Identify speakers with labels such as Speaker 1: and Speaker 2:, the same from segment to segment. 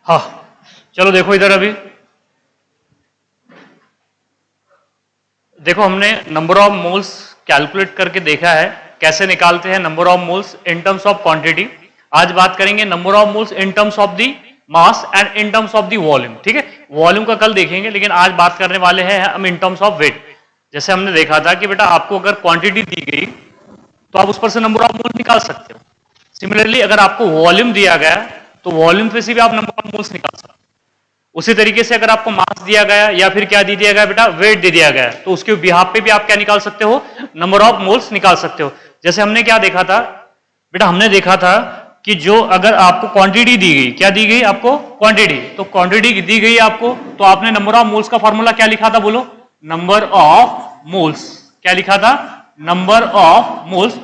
Speaker 1: हाँ चलो देखो इधर अभी देखो हमने नंबर ऑफ मोल्स कैलकुलेट करके देखा है कैसे निकालते हैं number of moles in terms of quantity. आज बात करेंगे number of moles in terms of the mass and in terms of the volume. ठीक है, वॉल्यूम का कल देखेंगे लेकिन आज बात करने वाले हैं हम इन टर्म्स ऑफ वेट। जैसे हमने देखा था कि बेटा आपको अगर क्वांटिटी दी गई तो आप उस पर से नंबर ऑफ मोल्स निकाल सकते हो। सिमिलरली अगर आपको वॉल्यूम दिया गया तो वॉल्यूम पे से भी आप नंबर ऑफ मोल्स निकाल सकते हो। उसी तरीके से अगर आपको मास दिया गया या फिर क्या दे दिया गया बेटा, वेट दे दिया गया, तो उसके बिहाफ पे भी आप क्या निकाल सकते हो, नंबर ऑफ मोल्स निकाल सकते हो। जैसे हमने क्या देखा था बेटा, हमने देखा था कि जो अगर आपको क्वांटिटी दी गई, क्या दी गई आपको क्वांटिटी, तो क्वांटिटी दी गई आपको तो आपने नंबर ऑफ मोल्स का फॉर्मूला क्या लिखा था, बोलो नंबर ऑफ मोल्स। क्या लिखा था, number of moles.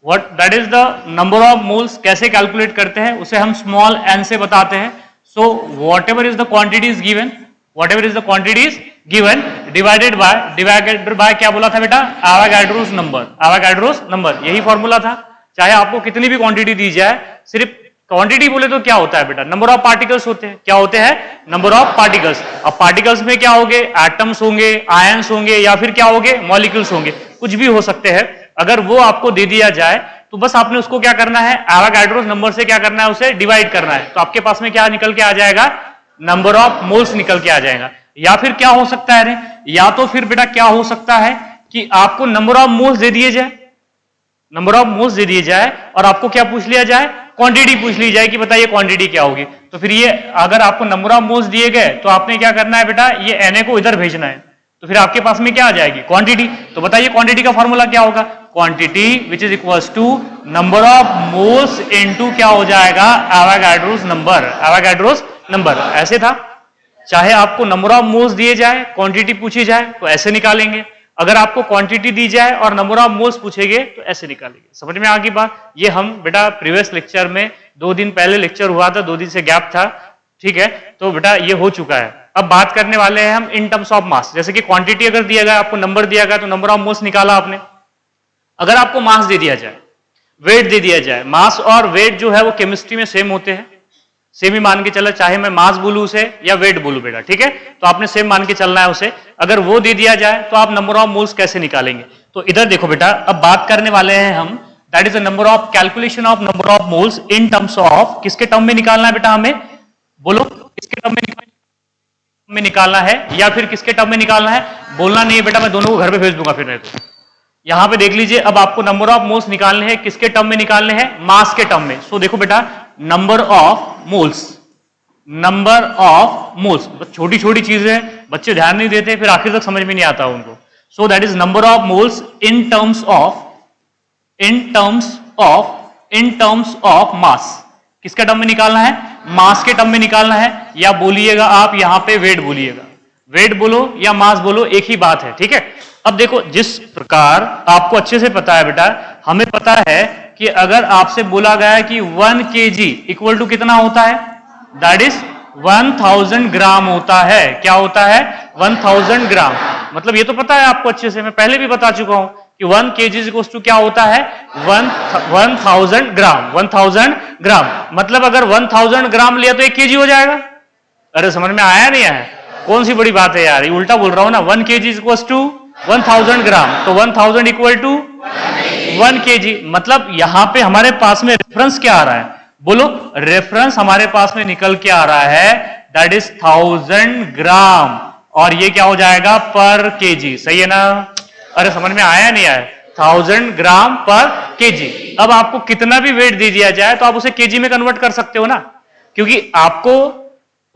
Speaker 1: What that is the number of moles. कैसे कैलकुलेट करते हैं उसे हम स्मॉल एन से बताते हैं। So whatever is the quantity is given, whatever is the quantity is given divided by क्या बोला था बेटा, एवोगाड्रोस नंबर, एवोगाड्रोस नंबर, यही फॉर्मूला था। चाहे आपको कितनी भी क्वांटिटी दी जाए, सिर्फ क्वांटिटी बोले तो क्या होता है बेटा, नंबर ऑफ पार्टिकल्स होते हैं। क्या होते हैं, नंबर ऑफ पार्टिकल्स। अब पार्टिकल्स में क्या होंगे, एटम्स होंगे, आयंस होंगे या फिर क्या होंगे, मॉलिक्यूल्स होंगे, कुछ भी हो सकते हैं। अगर वो आपको दे दिया जाए तो बस आपने उसको क्या करना है, एवोगाड्रोस नंबर से क्या करना है, उसे डिवाइड करना है, तो आपके पास में क्या निकल के आ जाएगा, नंबर ऑफ मोल्स निकल के आ जाएगा। या फिर क्या हो सकता है, या तो फिर बेटा क्या हो सकता है कि आपको नंबर ऑफ मोल्स दे दिए जाए, नंबर ऑफ मोल्स दे दिए जाए और आपको क्या पूछ लिया जाए, क्वांटिटी पूछ ली जाए कि बताइए क्वांटिटी क्या होगी। तो फिर ये अगर आपको नंबर ऑफ मोल्स दिए गए तो आपने क्या करना है बेटा, ये Na को इधर भेजना है, तो फिर आपके पास में क्या आ जाएगी, क्वांटिटी। तो बताइए क्वांटिटी का फॉर्मूला क्या होगा, quantity which is equals to number of moles into क्या हो जाएगा, एवोगाड्रोस नंबर, एवोगाड्रोस नंबर। ऐसे था, चाहे आपको नंबर ऑफ मोल्स दिए जाए, क्वांटिटी पूछी जाए तो ऐसे निकालेंगे, अगर आपको क्वांटिटी दी जाए और नंबर ऑफ मोल्स पूछेंगे तो ऐसे निकालेंगे। समझ में आ गई बात। ये हम बेटा प्रीवियस लेक्चर में 2 दिन पहले लेक्चर हुआ था, 2 दिन से गैप था, ठीक है, तो बेटा ये हो चुका है। अब बात करने वाले हैं हम इन टर्म्स ऑफ मास। जैसे कि क्वांटिटी अगर दिया गया, आपको नंबर दिया गया तो नंबर ऑफ मोल्स निकाला आपने। अगर आपको मास दे दिया जाए, वेट दे दिया जाए, मास और वेट जो है वो केमिस्ट्री में सेम होते हैं, सेम ही मान के चला, चाहे मैं मास बोलूं उसे या वेट बोलूं बेटा, ठीक है, तो आपने सेम मान के चलना है उसे। अगर वो दे दिया जाए तो आप नंबर ऑफ मोल्स कैसे निकालेंगे, तो इधर देखो बेटा, अब बात करने वाले हैं हम, that is the number of calculation of number of moles in terms of, किसके टर्म में निकालना है बेटा हमें, बोलो किसके टर्म में निकालना है या फिर किसके टर्म में निकालना है, बोलना नहीं है बेटा, मैं दोनों को घर पे भेज दूंगा फिर। तो यहां पे देख लीजिए, अब आपको नंबर ऑफ मोल्स निकालने हैं, किसके टर्म में निकालने हैं, मास के टर्म में। सो देखो बेटा, number of moles, number of moles, छोटी छोटी चीजें बच्चे ध्यान नहीं देते, फिर आखिर तक समझ में नहीं आता उनको। सो that is number of moles in terms of, in terms of, in terms of mass. किसके टर्म में निकालना है, मास के टर्म में निकालना है, या बोलिएगा आप यहां पे वेट बोलिएगा, वेट बोलो या मास बोलो, एक ही बात है, ठीक है। अब देखो, जिस प्रकार आपको अच्छे से पता है बेटा, हमें पता है कि अगर आपसे बोला गया है कि 1 kg इक्वल टू कितना होता है, दैट इज 1000 ग्राम होता है। क्या होता है, 1000 ग्राम। मतलब ये तो पता है आपको अच्छे से, मैं पहले भी बता चुका हूं कि 1 kg इक्वल टू क्या होता है, 1000 ग्राम, 1000 ग्राम। मतलब अगर 1000 ग्राम लिया तो 1 kg हो जाएगा। अरे समझ में आया नहीं आया, कौन सी बड़ी बात है यार, ये उल्टा बोल रहा हूं ना। 1 kg इक्वल टू 1000 ग्राम, तो 1000 इक्वल टू 1 kg। मतलब यहां पे हमारे पास में रेफरेंस क्या आ रहा है, बोलो, रेफरेंस हमारे पास में निकल के आ रहा है, दैट इज 1000 ग्राम, और ये क्या हो जाएगा, पर केजी। सही है ना, अरे समझ में आया नहीं आया, 1000 ग्राम पर केजी। अब आपको कितना भी वेट दे दिया जाए तो आप उसे केजी में कन्वर्ट कर सकते हो ना, क्योंकि आपको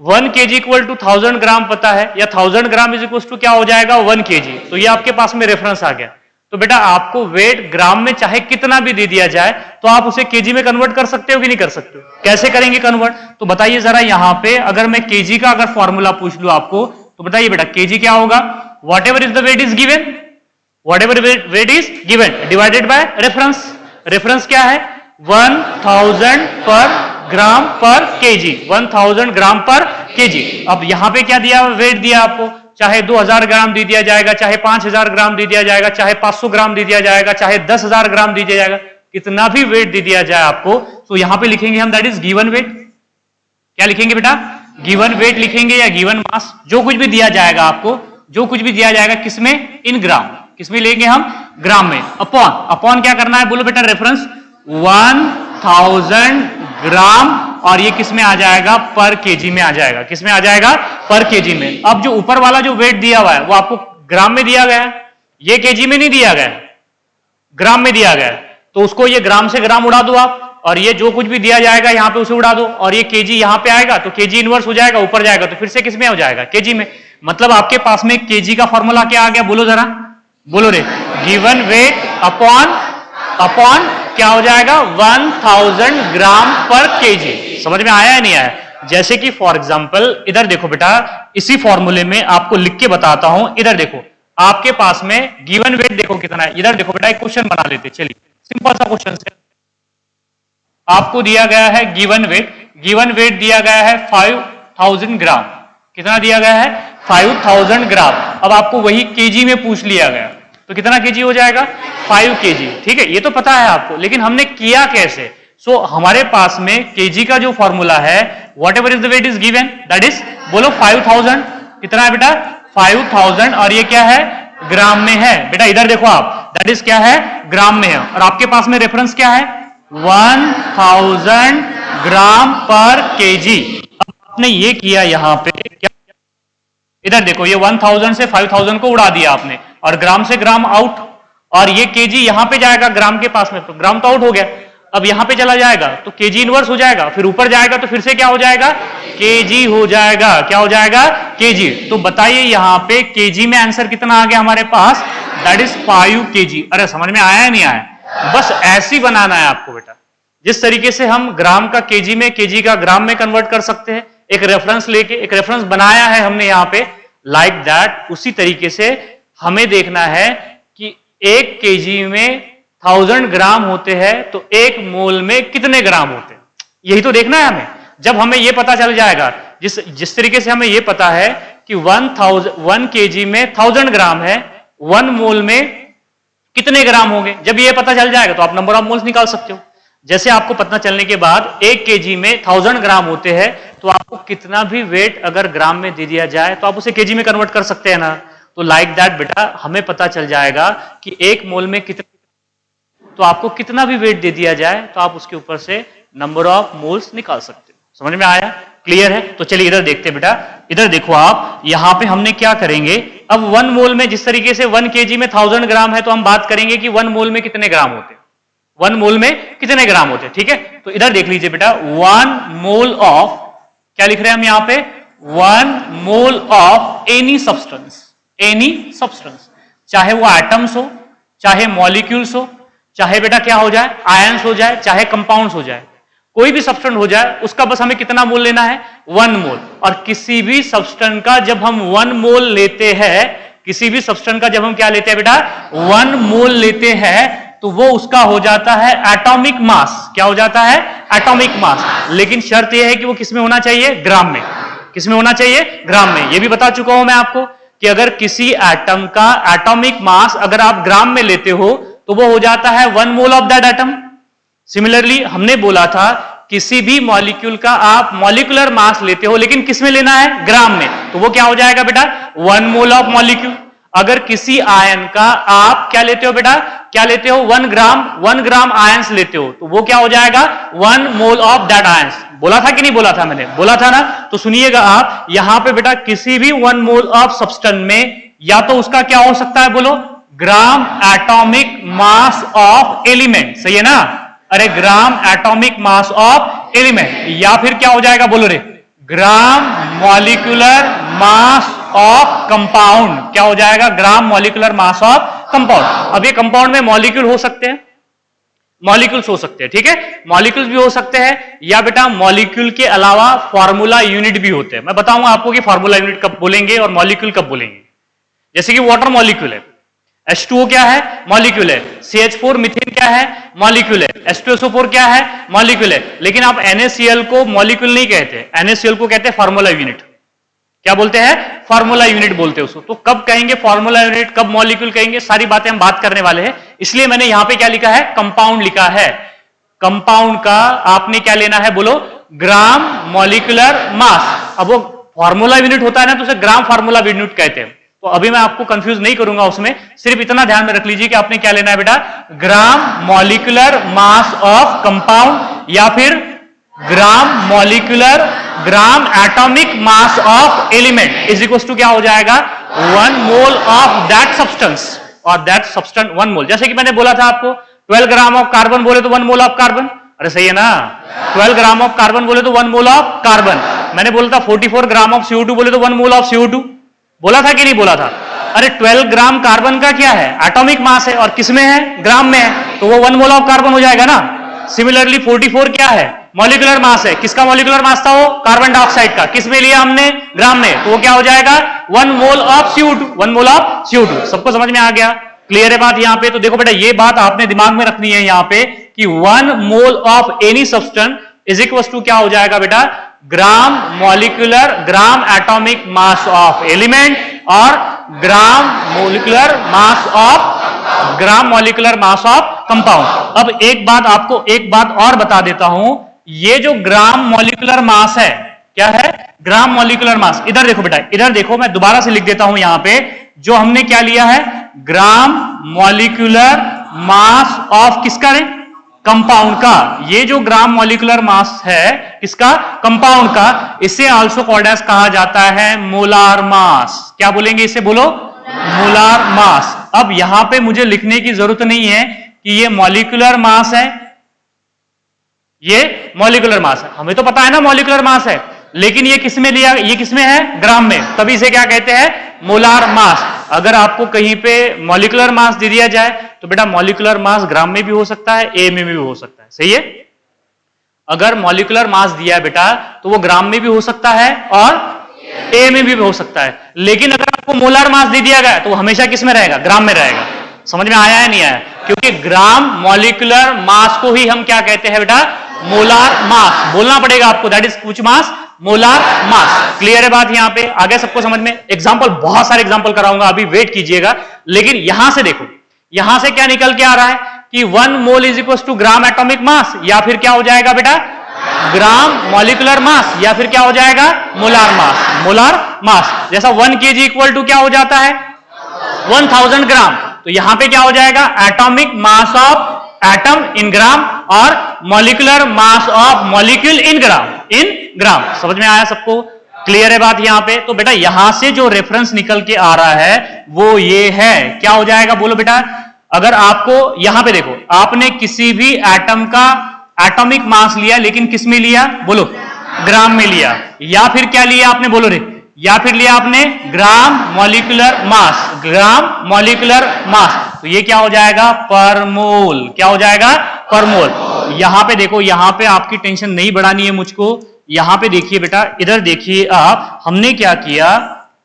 Speaker 1: 1 kg इक्वल टू 1000 ग्राम पता है, या 1000 ग्राम इज इक्वल टू क्या हो जाएगा, 1 kg। तो ये आपके पास में रेफरेंस आ गया। तो बेटा आपको वेट ग्राम में चाहे कितना भी दे दिया जाए तो आप उसे केजी में कन्वर्ट कर सकते हो कि नहीं कर सकते हो, कैसे करेंगे कन्वर्ट, तो बताइए जरा। यहां पे अगर मैं केजी का अगर फॉर्मूला पूछ लूं आपको, तो बताइए बेटा केजी क्या होगा, whatever is the weight is given, whatever weight is given divided by reference. Reference क्या है, 1000 पर ग्राम पर केजी, 1000 ग्राम पर केजी। अब यहां पे क्या दिया, वेट दिया आपको, चाहे 2000 ग्राम दे दिया जाएगा, चाहे 5000 ग्राम दे दिया जाएगा, चाहे 500 ग्राम दे दिया जाएगा, चाहे 10,000 ग्राम दे दिया जाएगा, कितना भी वेट दे दिया जाए आपको, तो यहां पे लिखेंगे हम दैट इज गिवन वेट। क्या लिखेंगे बेटा, गिवन वेट लिखेंगे या गिवन मास, जो कुछ भी दिया जाएगा आपको, जो कुछ भी दिया जाएगा किसमें, इन ग्राम, किसमें लेंगे हम, ग्राम में, अपॉन, अपॉन क्या करना है बोलो बेटा, रेफरेंस 1000 ग्राम, और ये किसमें आ जाएगा, पर केजी में आ जाएगा, किसमें आ जाएगा, पर केजी में। अब जो ऊपर वाला जो वेट दिया हुआ है वो आपको ग्राम में दिया गया है, ये केजी में नहीं दिया गया है, ग्राम में दिया गया है, तो उसको ये ग्राम से ग्राम उड़ा दो आप, और ये जो कुछ भी दिया जाएगा यहां पे उसे उड़ा दो, और ये केजी यहां पे आएगा तो केजी इनवर्स हो जाएगा, ऊपर जाएगा तो फिर से किसमें हो जाएगा, केजी में। मतलब आपके पास में केजी का फॉर्मूला क्या आ गया, बोलो जरा, बोलो रे, गिवन वेट अपॉन, अपॉन क्या हो जाएगा, 1000 ग्राम पर केजी। समझ में आया है नहीं आया? जैसे कि फॉर एग्जांपल इधर देखो बेटा, इसी फॉर्मूले में आपको लिख के बताता हूं, इधर देखो आपके पास में गिवन वेट देखो कितना है, इधर देखो बेटा एक क्वेश्चन बना लेते, चलिए सिंपल सा क्वेश्चन से, आपको दिया गया है गिवन वेट दिया गया है 5000 ग्राम, कितना दिया गया है, 5000 ग्राम। अब आपको वही केजी में पूछ लिया गया, तो कितना केजी हो जाएगा, 5 केजी, ठीक है, ये तो पता है आपको, लेकिन हमने किया कैसे। सो हमारे पास में केजी का जो फॉर्मूला है, whatever is the weight is given, that is, बोलो 5000, कितना है बेटा, 5000, और ये क्या है, ग्राम में है बेटा, इधर देखो आप, दैट इज क्या है, ग्राम में है, और आपके पास में रेफरेंस क्या है, 1000 ग्राम पर केजी। अब आपने ये किया यहां पे क्या, इधर देखो ये 1000 से 5000 को उड़ा दिया आपने, और ग्राम से ग्राम आउट, और ये केजी यहां पे जाएगा ग्राम के पास में, तो ग्राम तो आउट हो गया, अब यहां पे चला जाएगा तो केजी इनवर्स हो जाएगा, फिर ऊपर जाएगा तो फिर से क्या हो जाएगा, केजी हो जाएगा, क्या हो जाएगा, केजी। तो बताइए यहां पे केजी में आंसर कितना आ गया हमारे पास, दैट इज 5 केजी। अरे समझ में आया नहीं आया, बस ऐसी बनाना है आपको बेटा, जिस तरीके से हम ग्राम का केजी में, केजी का ग्राम में कन्वर्ट कर सकते हैं, एक रेफरेंस लेके, एक रेफरेंस बनाया है हमने यहां पे, लाइक दैट, उसी तरीके से हमें देखना है कि 1 केजी में 1000 ग्राम होते हैं तो 1 मोल में कितने ग्राम होते हैं, यही तो देखना है हमें। जब हमें यह पता चल जाएगा, जिस तरीके से हमें यह पता है कि 1 केजी में 1000 ग्राम है, 1 मोल में कितने ग्राम होंगे, जब ये पता चल जाएगा तो आप नंबर ऑफ मोल्स निकाल सकते हो। जैसे आपको पता चलने के बाद 1 केजी में 1000 ग्राम होते हैं, तो आपको कितना भी वेट अगर ग्राम में दे दिया जाए तो आप उसे केजी में कन्वर्ट कर सकते हैं ना। तो लाइक दैट बेटा हमें पता चल जाएगा कि 1 मोल में कितना, तो आपको कितना भी वेट दे दिया जाए तो आप उसके ऊपर से नंबर ऑफ मोल्स निकाल सकते हो। समझ में आया, क्लियर है? तो चलिए इधर देखते हैं बेटा, इधर देखो आप, यहां पे हमने क्या करेंगे, अब 1 मोल में, जिस तरीके से 1 केजी में 1000 ग्राम है, तो हम बात करेंगे कि 1 मोल में कितने ग्राम होते हैं, 1 मोल में कितने ग्राम होते हैं, ठीक है। तो इधर देख लीजिए बेटा, 1 मोल ऑफ, क्या लिख रहे हैं हम यहां पे, 1 mole of any substance, any substance, चाहे वो एटम्स हो, चाहे मॉलिक्यूल्स हो, चाहे बेटा क्या हो जाए, आयंस हो जाए, चाहे कंपाउंड्स हो जाए, कोई भी सब्सटेंस हो जाए, उसका बस हमें कितना मोल लेना है, 1 मोल। और किसी भी सब्सटेंस का जब हम 1 मोल लेते हैं, किसी भी सब्सटेंस का जब हम क्या लेते हैं बेटा, 1 मोल लेते हैं, तो वो उसका हो जाता है एटॉमिक मास। क्या हो जाता है, एटॉमिक मास। लेकिन शर्त यह है कि वो किसमें होना चाहिए, ग्राम में। किसमें होना चाहिए, ग्राम में। यह भी बता चुका हूं मैं आपको कि अगर किसी एटम का एटॉमिक मास अगर आप ग्राम में लेते हो तो वो हो जाता है 1 mole of that atom. Similarly हमने बोला था किसी भी मॉलिक्यूल का आप मॉलिक्यूलर मास लेते हो, लेकिन किसमें लेना है, ग्राम में, तो वो क्या हो जाएगा बेटा, 1 मोल ऑफ मॉलिक्यूल। अगर किसी आयन का आप क्या लेते हो बेटा, क्या लेते हो, 1 ग्राम आयंस लेते हो, तो वो क्या हो जाएगा, 1 मोल ऑफ दैट आयंस। बोला था कि नहीं बोला था, मैंने बोला था ना। तो सुनिएगा आप, यहां पे बेटा किसी भी 1 मोल ऑफ सब्सटेंस में या तो उसका क्या हो सकता है, बोलो, ग्राम एटॉमिक मास ऑफ एलिमेंट, सही है ना, अरे ग्राम एटॉमिक मास ऑफ एलिमेंट, या फिर क्या हो जाएगा, बोलो रे, ग्राम मॉलिक्यूलर मास ऑफ कंपाउंड। क्या हो जाएगा, ग्राम मॉलिक्यूलर मास ऑफ कंपाउंड। अब ये कंपाउंड में मॉलिक्यूल हो सकते हैं, मॉलिक्यूल्स हो सकते हैं, ठीक है, मॉलिक्यूल्स भी हो सकते हैं, या बेटा मॉलिक्यूल के अलावा फार्मूला यूनिट भी होते हैं। मैं बताऊंगा आपको कि फार्मूला यूनिट कब बोलेंगे और मॉलिक्यूल कब बोलेंगे। जैसे कि वाटर मॉलिक्यूल है, H2O क्या है, मॉलिक्यूल है, CH4 मीथेन क्या है, मॉलिक्यूल है, H2SO4 क्या है, मॉलिक्यूल है। लेकिन आप NaCl को मॉलिक्यूल नहीं कहते, NaCl को कहते हैं फार्मूला यूनिट। क्या बोलते हैं, फार्मूला यूनिट बोलते हैं उसको। तो कब कहेंगे फार्मूला यूनिट, कब मॉलिक्यूल कहेंगे, सारी बातें हम बात करने वाले हैं। इसलिए मैंने यहां पे क्या लिखा है, कंपाउंड लिखा है। कंपाउंड का आपने क्या लेना है, बोलो, ग्राम मॉलिक्यूलर मास। अब वो फॉर्मूला यूनिट होता है ना, तो उसे ग्राम फार्मूला यूनिट कहते हैं। तो अभी मैं आपको कंफ्यूज नहीं करूंगा उसमें, सिर्फ इतना ध्यान में रख लीजिए कि आपने क्या लेना है बेटा, gram molecular mass of compound या फिर gram molecular gram atomic mass of element is equal to क्या हो जाएगा, 1 मोल ऑफ दैट सब्सटेंस, और दैट सब्सटेंस 1 मोल। जैसे कि मैंने बोला था आपको 12 ग्राम ऑफ कार्बन बोले तो 1 मोल ऑफ कार्बन, अरे सही है ना, 12 ग्राम ऑफ कार्बन बोले तो 1 मोल ऑफ कार्बन। मैंने बोला था 44 ग्राम ऑफ CO2 बोले तो 1 मोल ऑफ CO2, बोला था कि नहीं बोला था? अरे 12 ग्राम कार्बन का क्या है, एटॉमिक मास है, और किसमें है, ग्राम में है, तो वो 1 मोल ऑफ कार्बन हो जाएगा ना। सिमिलरली 44 क्या है, मॉलिक्यूलर मास है, किसका मॉलिक्यूलर मास था वो, कार्बन डाइऑक्साइड का, किसमें लिया हमने, ग्राम में, तो वो क्या हो जाएगा, 1 mole of CO2, 1 mole of CO2। सबको समझ में आ गया, क्लियर है बात यहाँ पे? तो देखो बेटा ये बात आपने दिमाग में रखनी है यहाँ पे कि 1 mole of any substance is equal to क्या हो जाएगा बेटा, gram molecular gram atomic mass of element और gram molecular mass of gram molecular mass of compound. अब एक बात आपको एक बात और बता देता हूं, ये जो ग्राम मॉलिक्यूलर मास है, क्या है, ग्राम मॉलिक्यूलर मास, इधर देखो बेटा, इधर देखो, मैं दोबारा से लिख देता हूं यहां पे, जो हमने क्या लिया है, ग्राम मॉलिक्यूलर मास ऑफ किसका रे, कंपाउंड का। ये जो ग्राम मॉलिक्यूलर मास है किसका, कंपाउंड का, इसे आल्सो कॉल्ड एज कहा जाता है मोलार मास। क्या बोलेंगे इसे, बोलो, मोलार मास। अब यहां पे मुझे लिखने की जरूरत नहीं है कि ये मॉलिक्यूलर मास है, ये मॉलिक्यूलर मास है, हमें तो पता है ना मॉलिक्यूलर मास है, लेकिन ये किसमें लिया, ये किसमें है, ग्राम में, तभी इसे क्या कहते हैं, मोलार मास। अगर आपको कहीं पे मॉलिक्यूलर मास दे दिया जाए तो बेटा मॉलिक्यूलर मास ग्राम में भी हो सकता है, ए में भी हो सकता है, सही है। अगर मॉलिक्यूलर मास दिया है बेटा तो वो ग्राम में भी हो सकता है और ए में भी हो सकता है, लेकिन अगर आपको मोलार मास दे दिया गया तो वो हमेशा किस में रहेगा, ग्राम में रहेगा। समझ में आया है नहीं आया? क्योंकि ग्राम मॉलिक्यूलर मास को ही हम क्या कहते हैं बेटा, मोलार मास, बोलना पड़ेगा आपको, दैट इज कुछ मास, मोलार मास। क्लियर है बात यहाँ पे, आगे सबको समझ में? एग्जांपल, बहुत सारे एग्जांपल कराऊंगा, अभी वेट कीजिएगा, लेकिन यहां से देखो, यहां से क्या निकल के आ रहा है कि 1 mole is equal to gram atomic mass, या फिर क्या हो जाएगा बेटा, ग्राम मॉलिक्यूलर मास, या फिर क्या हो जाएगा, मोलार मास, मोलार मास। जैसा 1 kg इक्वल टू क्या हो जाता है, 1000 ग्राम, तो यहां पे क्या हो जाएगा, atomic mass of atom in gram और molecular mass of molecule in gram, in gram. समझ में आया सबको? क्लियर है बात यहाँ पे? तो बेटा यहां से जो रेफरेंस निकल के आ रहा है वो ये है, क्या हो जाएगा, बोलो बेटा। अगर आपको यहां पे देखो, आपने किसी भी एटम का एटॉमिक मास लिया, लेकिन किस में लिया, बोलो, ग्राम में लिया, या फिर क्या लिया आपने, बोलो रे, या फिर लिया आपने ग्राम मॉलिक्यूलर मास, ग्राम मॉलिक्यूलर मास, तो ये क्या हो जाएगा, पर मोल। क्या हो जाएगा, पर मोल। यहां पे देखो, यहां पे आपकी टेंशन नहीं बढ़ानी है मुझको, यहां पे देखिए बेटा, इधर देखिए आप, हमने क्या किया,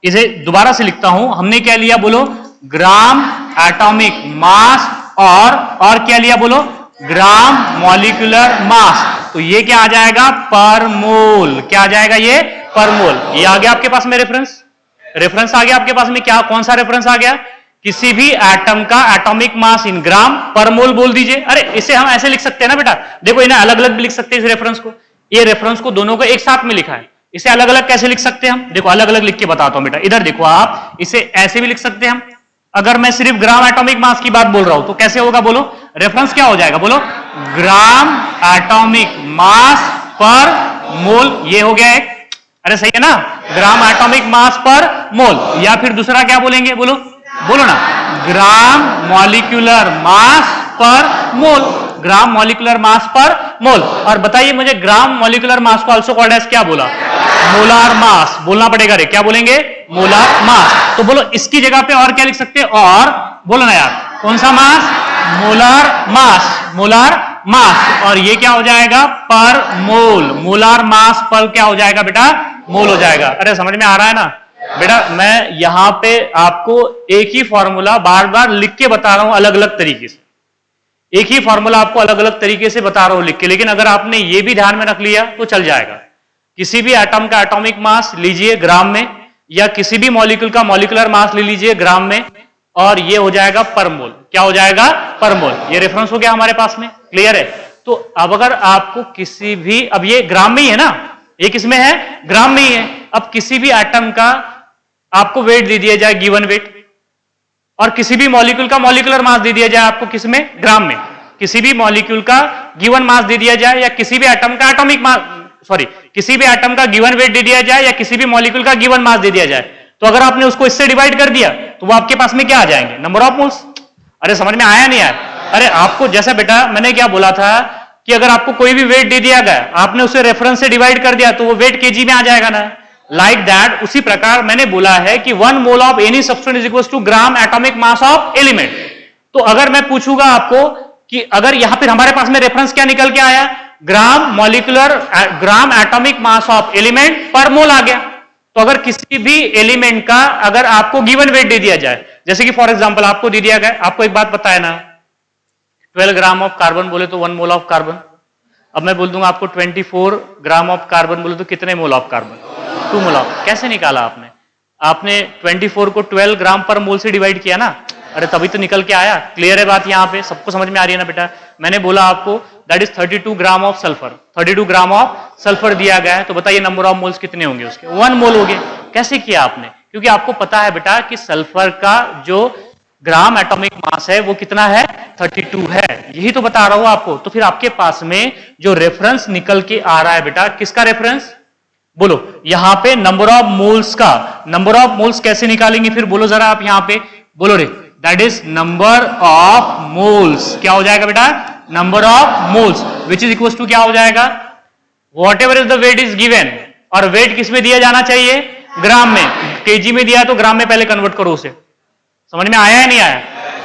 Speaker 1: इसे दोबारा से लिखता हूं, हमने क्या लिया, बोलो, ग्राम एटॉमिक मास और क्या लिया, बोलो, ग्राम मॉलिक्यूलर मास, तो ये क्या आ जाएगा, पर मोल। क्या आ जाएगा, ये पर मोल। ये आ गया आपके पास में रेफरेंस, रेफरेंस आ गया आपके पास में, क्या, कौन सा रेफरेंस आ गया, किसी भी एटम का एटॉमिक मास इन ग्राम पर मोल बोल दीजिए। अरे इसे हम ऐसे लिख सकते हैं ना बेटा, देखो इन्हें अलग अलग भी लिख सकते हैं इस रेफरेंस को, ये रेफरेंस को दोनों को एक साथ में लिखा है, इसे अलग अलग कैसे लिख सकते हैं हम, देखो अलग अलग लिख के बताता हूं बेटा। इधर देखो आप, इसे ऐसे भी लिख सकते हैं हम, अगर मैं सिर्फ ग्राम एटॉमिक मास की बात बोल रहा हूं तो कैसे होगा, बोलो, रेफरेंस क्या हो जाएगा, बोलो, ग्राम एटॉमिक मास पर मोल, ये हो गया एक, अरे सही है ना, ग्राम एटॉमिक मास पर मोल। या फिर दूसरा क्या बोलेंगे, बोलो, बोलो ना, ग्राम मॉलिक्यूलर मास पर मोल, ग्राम मॉलिक्यूलर मास पर मोल। और बताइए मुझे, ग्राम मॉलिक्यूलर मास को आल्सो कॉल्ड एज क्या बोला, मोलार मास, बोलना पड़ेगा रे, क्या बोलेंगे, मोलार मास। तो बोलो इसकी जगह पे और क्या लिख सकते हैं, और बोलो ना यार, कौन सा मास, मोलार मास, मोलार मास, और ये क्या हो जाएगा, पर मोल, मोलार मास पर क्या हो जाएगा बेटा, मोल हो जाएगा। अरे समझ में आ रहा है ना बेटा, मैं यहां पे आपको एक ही फॉर्मूला बार बार लिख के बता रहा हूं अलग अलग तरीके से, एक ही फॉर्मूला आपको अलग अलग तरीके से बता रहा हूं लिख के, लेकिन अगर आपने ये भी ध्यान में रख लिया तो चल जाएगा। किसी भी एटम का एटॉमिक मास लीजिए ग्राम में, या किसी भी मॉलिक्यूल का मॉलिक्यूलर मास ले लीजिए ग्राम में, और ये हो जाएगा पर मोल। क्या हो जाएगा, पर मोल। ये रेफरेंस हो गया हमारे पास में, क्लियर है। तो अब अगर आपको किसी भी, अब ये ग्राम में ही है ना, ये किसमें है, ग्राम में ही है। अब किसी भी एटम का आपको वेट दे दिया जाए, गिवन वेट, और किसी भी मॉलिक्यूल का मॉलिक्यूलर मास दे दिया जाए आपको, किसमें, ग्राम में। किसी भी मॉलिक्यूल का गिवन मास दे दिया जाए या किसी भी एटम का एटॉमिक मास, सॉरी, किसी भी एटम का गिवन वेट दे दिया जाए या किसी भी मॉलिक्यूल का गिवन मास दे दिया जाए, तो अगर आपने उसको इससे डिवाइड कर दिया तो वो आपके पास में क्या आ जाएंगे, नंबर ऑफ मोल्स। अरे समझ में आया नहीं आया? अरे आपको जैसा बेटा मैंने क्या बोला था कि अगर आपको कोई भी वेट दे दिया गया, आपने उसे रेफरेंस से डिवाइड कर दिया तो वो वेट केजी में आ जाएगा ना, लाइक दैट। उसी प्रकार मैंने बोला है कि 1 mole of any substance is equal to gram atomic mass of element. तो अगर मैं पूछूंगा आपको कि अगर यहां पर हमारे पास में रेफरेंस क्या निकल के आया, ग्राम molecular, gram atomic mass of element पर मोल आ गया। तो अगर किसी भी एलिमेंट का अगर आपको गिवन वेट दे दिया जाए, जैसे कि फॉर एग्जांपल आपको दे दिया गया, आपको एक बात पता है ना, 12 ग्राम ऑफ कार्बन बोले तो 1 मोल ऑफ कार्बन। अब मैं बोल दूंगा आपको 24 ग्राम ऑफ कार्बन बोले तो कितने mole of carbon, 2 mole of. कैसे निकाला आपने? आपने 24 को 12 ग्राम पर मोल से डिवाइड किया ना, अरे तभी तो निकल के आया। क्लियर है बात? यहां पे सबको समझ में आ रही है ना बेटा? मैंने बोला आपको that is 32 gram of sulphur, 32 gram of sulphur दिया गया है, तो बताइए नंबर ऑफ मोल्स कितने होंगे उसके, 1 मोल हो गए। कैसे किया आपने? क्योंकि आपको पता है बेटा कि सल्फर का जो ग्राम एटॉमिक मास है वो कितना है, 32 है, यही तो बता रहा हूं आपको। तो फिर आपके पास में जो रेफरेंस निकल के आ रहा है बेटा, किसका रेफरेंस बोलो, यहां पे नंबर ऑफ मोल्स का। नंबर ऑफ मोल्स कैसे निकालेंगे फिर बोलो जरा आप, यहां पे बोलो रे, that is number of moles. क्या हो जाएगा बेटा, number of moles, which is equal to क्या हो जाएगा, whatever is the weight is given. और वेट किस में दिया जाना चाहिए, ग्राम में। केजी में दिया है तो ग्राम में पहले कन्वर्ट करो उसे। समझ में आया है नहीं आया?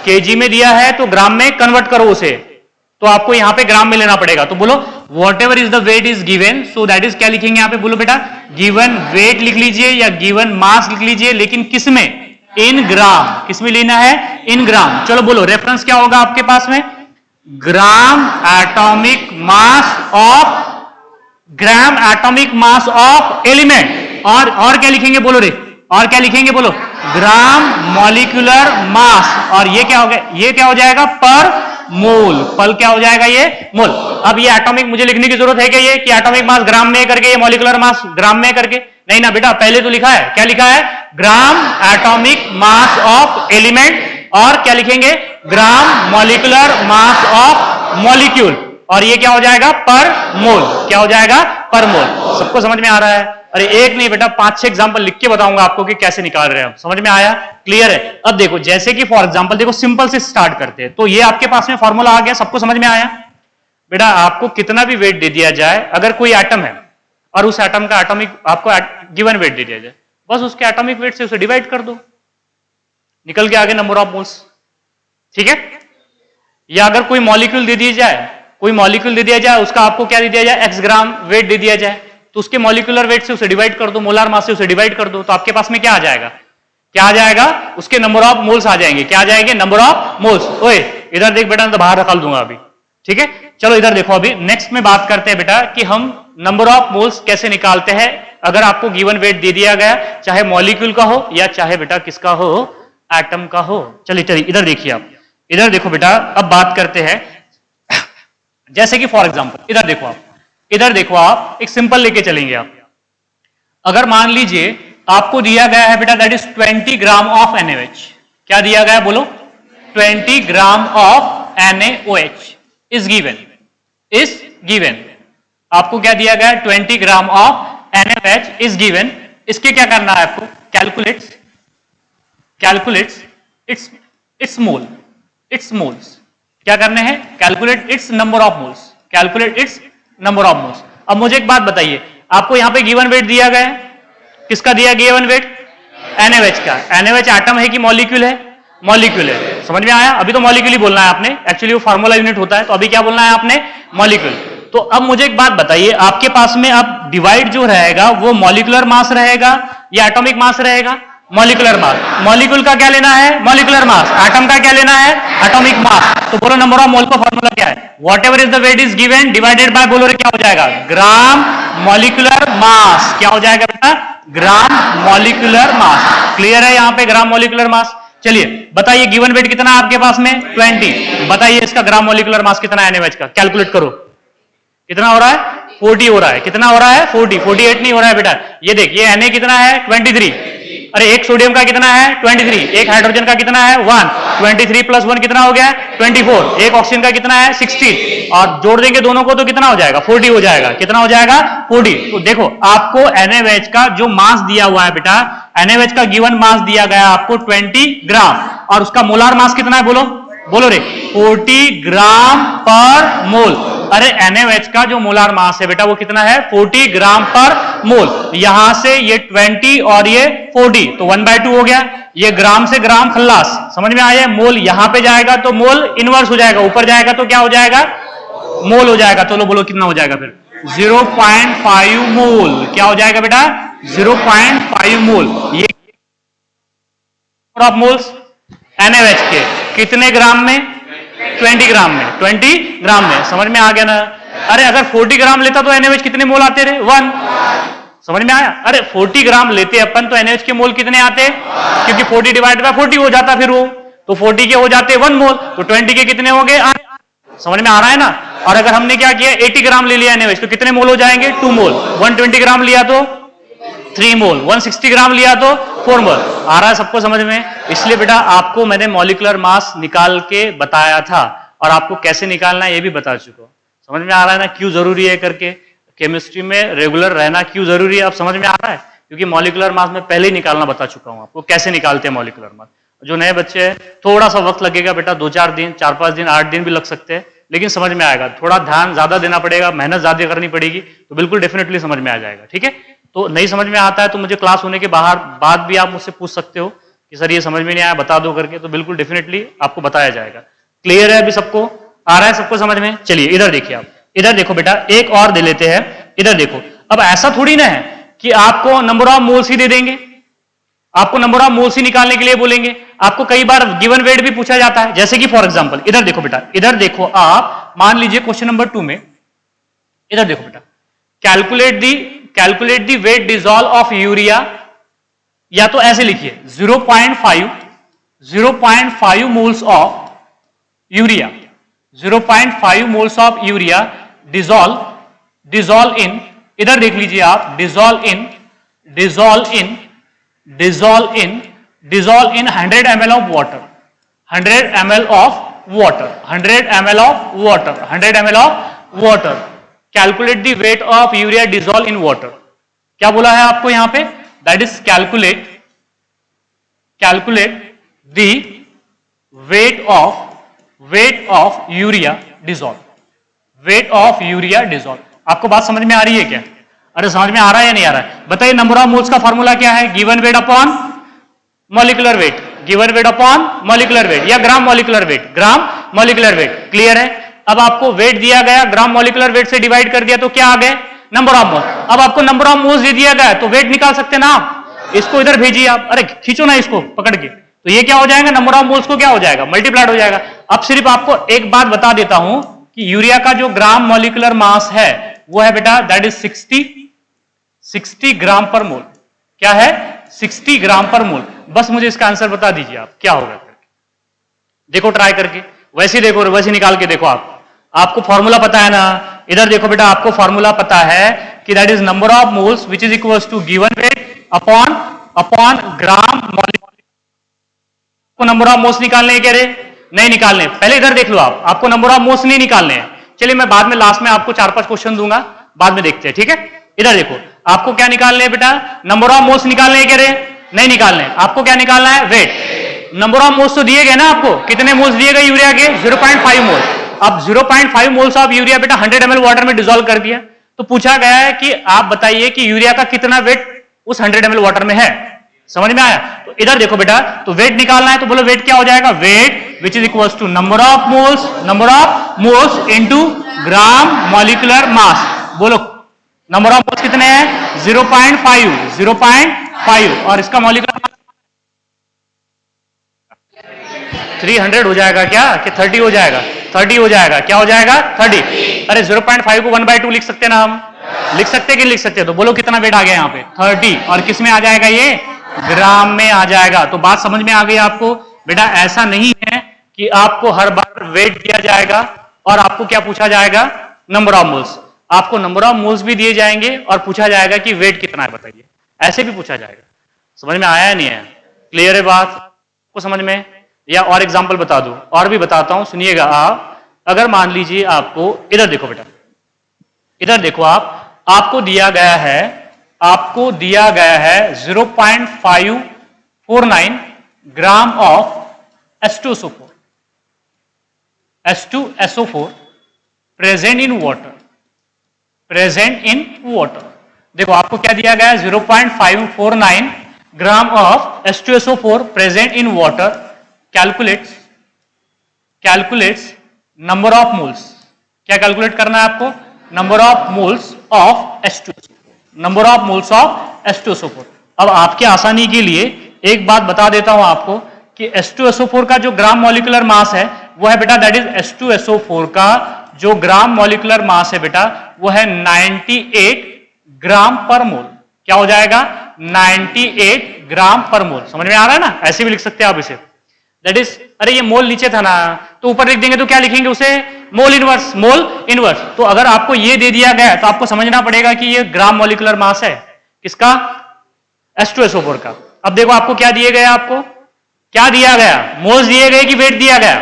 Speaker 1: केजी में दिया है तो ग्राम में कन्वर्ट करो उसे, तो आपको यहां पे ग्राम में लेना पड़ेगा। तो बोलो whatever is the weight is given, so that is क्या लिखेंगे यहां पे, बोलो बेटा, गिवन वेट लिख लीजिए या गिवन मास लिख लीजिए, लेकिन किस में, इन ग्राम। किस में लेना है, इन ग्राम। चलो बोलो रेफरेंस क्या होगा आपके पास में, ग्राम atomic mass of, gram atomic mass of element. और क्या लिखेंगे बोलो रे, और क्या लिखेंगे बोलो, ग्राम मॉलिक्यूलर मास। और ये क्या हो गया, ये क्या हो जाएगा, पर मोल। पल क्या हो जाएगा, ये मोल। अब ये एटॉमिक मुझे लिखने की जरूरत है क्या, ये कि एटॉमिक मास ग्राम में करके, ये मॉलिक्यूलर मास ग्राम में करके, नहीं ना बेटा, पहले तो लिखा है, क्या लिखा है, ग्राम एटॉमिक मास ऑफ एलिमेंट। और क्या लिखेंगे, ग्राम मॉलिक्यूलर मास ऑफ मॉलिक्यूल। और ये क्या हो जाएगा, पर मोल। क्या हो जाएगा, पर मोल। सबको समझ में आ रहा है? अरे एक नहीं बेटा, 5-6 एग्जांपल लिख के बताऊंगा आपको कि कैसे निकाल रहे हैं हम। समझ में आया? क्लियर है? अब देखो, जैसे कि फॉर एग्जांपल देखो, सिंपल से स्टार्ट करते हैं। तो ये आपके पास में फॉर्मूला आ गया, सबको समझ में आया? बेटा आपको कितना भी वेट दे दिया जाए, अगर कोई एटम है और उस एटम का एटॉमिक आपको गिवन वेट दे दिया जाए, बस उसके एटॉमिक वेट से उसे डिवाइड कर दो, निकल के आगे नंबर ऑफ मोल्स। ठीक है? या अगर कोई मॉलिक्यूल दे दिया जाए, कोई मॉलिक्यूल दे दिया जाए, उसका आपको क्या दे दिया जाए, x ग्राम वेट दे दिया जाए, तो उसके मॉलिक्यूलर वेट से उसे डिवाइड कर दो, मोलार मास से उसे डिवाइड कर दो, तो आपके पास में क्या आ जाएगा, क्या आ जाएगा, उसके नंबर ऑफ मोल्स आ जाएंगे। क्या आ जाएंगे, नंबर ऑफ मोल्स। ओए इधर देख बेटा, तो बाहर रखल दूंगा अभी। ठीक है? चलो इधर देखो, अभी नेक्स्ट में बात करते हैं बेटा कि हम नंबर ऑफ मोल्स कैसे निकालते हैं अगर आपको गिवन वेट दे दिया गया, चाहे मॉलिक्यूल का हो या चाहे बेटा किसका हो, एटम का हो। चलिए इधर देखिए आप, इधर देखो बेटा, अब बात करते हैं जैसे कि फॉर एग्जांपल इधर देखो आप, इधर देखो आप, एक सिंपल लेके चलेंगे आप। अगर मान लीजिए आपको दिया गया है बेटा that is 20 gram of NaOH। क्या दिया गया बोलो, 20 gram of NaOH is given. आपको क्या दिया गया है, 20 gram of NaOH is given. इसके क्या करना है आपको, कैलकुलेट्स इट्स मोल्स। क्या करने हैं, calculate its number of moles, calculate its number of moles. अब मुझे एक बात बताइए, आपको यहां पे गिवन वेट दिया गया है, किसका दिया गिवन वेट, NaOH का। NaOH एटम है कि मॉलिक्यूल है, मॉलिक्यूल है। समझ में आया? अभी तो मॉलिक्यूल ही बोलना है आपने, एक्चुअली वो फार्मूला यूनिट होता है, तो अभी क्या बोलना है आपने, मॉलिक्यूल। तो अब मुझे एक बात बताइए, आपके पास में अब डिवाइड जो रहेगा वो मॉलिक्यूलर मास रहेगा या एटॉमिक मास रहेगा, मॉलिक्यूलर मास। मॉलिक्यूल का क्या लेना है, मॉलिक्यूलर मास। एटम का क्या लेना है, एटॉमिक मास। तो बोलो नंबर ऑफ मोल का फॉर्मूला क्या है, whatever is the weight is given divided by, बोलो क्या हो जाएगा, ग्राम मॉलिक्यूलर मास। क्या हो जाएगा बेटा, ग्राम मॉलिक्यूलर मास। क्लियर है यहां पे, ग्राम मॉलिक्यूलर मास। चलिए बताइए गिवन वेट कितना है आपके पास में, 20। बताइए इसका ग्राम मॉलिक्यूलर मास कितना है NaOH का, कैलकुलेट करो। कितना हो रहा है? 40 हो रहा है। कितना हो रहा है? 40। 48 नहीं हो रहा है बेटा। ये देख, ये Na कितना है? 23। अरे एक सोडियम का कितना है? 23। एक हाइड्रोजन का कितना है? 1। 23 प्लस 1 कितना हो गया? 24। एक ऑक्सीजन का कितना है? 16। और जोड़ देंगे दोनों को तो कितना हो जाएगा? 40 हो जाएगा। कितना हो जाएगा? 40। तो देखो आपको NaOH का जो मास दिया हुआ है बेटा, NaOH का गिवन मास दिया गया आपको 20 ग्राम, और उसका मोलार मास कितना है? बोलो बोलो रे, 40 ग्राम पर मोल। अरे NaOH का जो मोलार मास है बेटा वो कितना है? 40 ग्राम पर मोल। यहां से ये 20 और ये 40, तो 1/2 हो गया। ये ग्राम से ग्राम खल्लास, समझ में आया? मोल यहां पे जाएगा तो मोल इनवर्स हो जाएगा, ऊपर जाएगा तो क्या हो जाएगा? मोल हो जाएगा। तो लो बोलो कितना हो जाएगा फिर? 0.5 मोल। क्या हो जाएगा बेटा? 0.5 मोल। ये मोल्स NaOH के कितने ग्राम में? 20 ग्राम में। 20 ग्राम में। समझ में आ गया ना? अरे अगर 40 ग्राम लेता तो NaOH कितने मोल आते रे? 1। समझ में आया? अरे 40 ग्राम लेते अपन तो NaOH के मोल कितने आते? क्योंकि 40 डिवाइड बाय 40 हो जाता फिर वो, तो 40 के हो जाते 1 मोल, तो 20 के कितने हो गए? 8। समझ में आ रहा है ना? और अगर हमने क्या किया? 80 ग्राम ले लिया NaOH, तो कितने मोल हो जाएंगे? 2 मोल। 120 ग्राम लिया तो 3 मोल। 160 ग्राम लिया तो 4 मोल। आ रहा है सबको समझ में? इसलिए बेटा आपको मैंने मॉलिक्यूलर मास निकाल के बताया था, और आपको कैसे निकालना है ये भी बता चुका हूं। समझ में आ रहा है ना क्यों जरूरी है करके? केमिस्ट्री में रेगुलर रहना क्यों जरूरी है, अब समझ में आ रहा है? क्योंकि मॉलिक्यूलर मास में पहले ही निकालना बता चुका हूं आपको, कैसे निकालते हैं मॉलिक्यूलर मास। जो नए बच्चे हैं थोड़ा सा वक्त लगेगा बेटा, 2-4 दिन, 4-5 दिन, 8 दिन भी लग सकते हैं, लेकिन समझ में आएगा। थोड़ा ध्यान ज्यादा देना पड़ेगा, मेहनत ज्यादा करनी पड़ेगी, तो बिल्कुल डेफिनेटली समझ में आ जाएगा। ठीक है? तो नहीं समझ में आता है तो मुझे क्लास होने के बाद भी आप मुझसे पूछ सकते हो कि सर ये समझ में नहीं आया, बता दो करके, तो बिल्कुल डेफिनेटली आपको बताया जाएगा। क्लियर है अभी सबको? आ रहा है सबको समझ में? चलिए इधर देखिए, आप इधर देखो बेटा, एक और दे लेते हैं। इधर देखो, अब ऐसा थोड़ी ना है कि आपको नंबर ऑफ मोल्स ही दे देंगे, आपको नंबर ऑफ मोल्स ही निकालने के लिए बोलेंगे। आपको कई बार गिवन वेट भी पूछा जाता है, जैसे कि फॉर एग्जांपल इधर देखो बेटा, इधर देखो आप, मान लीजिए क्वेश्चन नंबर 2 में, इधर देखो बेटा, calculate the weight dissolve of urea, या तो ऐसे लिखिए 0.5 moles of urea, 0.5 moles of urea dissolve in, इधर देख लीजिए आप, dissolve in 100 ml of water, 100 ml of water, 100 ml of water, 100 ml of water. Calculate the weight of urea dissolve in water. क्या बोला है आपको यहां पे? That is calculate the weight of urea dissolve, weight of urea dissolve. आपको बात समझ में आ रही है क्या? अरे समझ में आ रहा है या नहीं आ रहा है? बताइए नंबर ऑफ मोल्स का फॉर्मूला क्या है? Given weight upon molecular weight, given weight upon molecular weight, या gram molecular weight, gram molecular weight. Clear है? अब आपको वेट दिया गया, ग्राम मॉलिक्यूलर वेट से डिवाइड कर दिया तो क्या आ गए? Number of moles. अब आपको नंबर ऑफ मोल्स दे दिया गया तो वेट निकाल सकते ना आप? इसको इधर भेजिए आप, अरे खींचो ना इसको पकड़ के, तो ये क्या हो जाएगा? नंबर ऑफ मोल्स को क्या हो जाएगा? मल्टीप्लाइड हो जाएगा। अब सिर्फ आपको एक बात बता देता हूं कि यूरिया का जो ग्राम मॉलिक्यूलर मास है वो है बेटा, दैट इज 60 ग्राम पर मोल। क्या है? 60 ग्राम पर मोल। बस मुझे इसका आंसर बता दीजिए आप, क्या होगा करके। देखो ट्राई करके, वैसे देखो, वैसे निकाल के देखो आप। आपको फॉर्मूला पता है ना? इधर देखो बेटा, आपको फॉर्मूला पता है कि that is number of moles which is equals to given weight upon gram molecular. आपको नंबर ऑफ मोल्स निकालने हैं, कह रहे नहीं निकालने, पहले इधर देख लो आप, आपको नंबर ऑफ मोल्स नहीं निकालने हैं। चलिए मैं बाद में लास्ट में आपको 4-5 क्वेश्चन दूंगा, बाद में देखते हैं, ठीक है? इधर देखो, आपको क्या निकालने हैं बेटा? नंबर ऑफ मोल्स निकालने हैं, कह रहे नहीं निकालने। आपको क्या निकालना है? वेट। नंबर ऑफ मोल्स तो दिए गए ना आपको, कितने मोल्स दिए गए यूरिया के? 0.5 मोल। अब 0.5 मोल्स ऑफ यूरिया बेटा 100 ml वाटर में डिसॉल्व कर दिया, तो पूछा गया है कि आप बताइए कि यूरिया का कितना वेट उस 100 ml वाटर में है। समझ में आया? तो इधर देखो बेटा, तो वेट निकालना है तो बोलो वेट क्या हो जाएगा? Weight which is equals to number of moles into gram molecular mass. बोलो नंबर ऑफ मोल्स कितने हैं? 0.5, और इसका मॉलिक्यूलर 300 हो जाएगा क्या? कि 30 हो जाएगा? 30 हो जाएगा। क्या हो जाएगा? 30। अरे 0.5 को 1/2 लिख सकते ना हम? लिख सकते कि लिख सकते? तो बोलो कितना वेट आ गया यहाँ पे? 30। और किस में आ जाएगा? ये ग्राम में आ जाएगा। तो बात समझ में आ गई आपको? बेटा ऐसा नहीं है कि आपको हर बार वेट दिया जाएगा और आपको क्या पूछा जाएगा? Number of moles. आपको नंबर ऑफ मोल्स भी दिए जाएंगे और पूछा जाएगा कि वेट कितना है बताइए, ऐसे भी पूछा जाएगा। समझ में आया या नहीं आया? क्लियर है बात को समझ में? या और एग्जांपल बता दूं? और भी बताता हूं, सुनिएगा आप। अगर मान लीजिए आपको, इधर देखो बेटा, इधर देखो आपको दिया गया है 0.549 gram of H2SO4 present in water. देखो आपको क्या दिया गया है, 0.549 gram of H2SO4 present in water. Calculates number of moles. क्या कैलकुलेट करना है आपको? Number of moles of H2SO4, number of moles of H2SO4। अब आपके आसानी के लिए एक बात बता देता हूं आपको कि H2SO4 का जो ग्राम मॉलिक्यूलर मास है वो है बेटा, दैट इज H2SO4 का जो ग्राम मॉलिक्यूलर मास है बेटा वो है 98 ग्राम पर मोल। क्या हो जाएगा? 98 ग्राम पर मोल। समझ में आ रहा है ना? ऐसे भी लिख सकते हैं आप इसे, दैट इज, अरे ये मोल नीचे था ना तो ऊपर लिख देंगे तो क्या लिखेंगे उसे? Mole inverse. तो अगर आपको ये दे दिया गया तो आपको समझना पड़ेगा कि ये ग्राम मॉलिक्यूलर मास है किसका? H2SO4 का। अब देखो आपको क्या दिए गया, आपको क्या दिया गया? मोल्स दिए गए कि वेट दिया गया?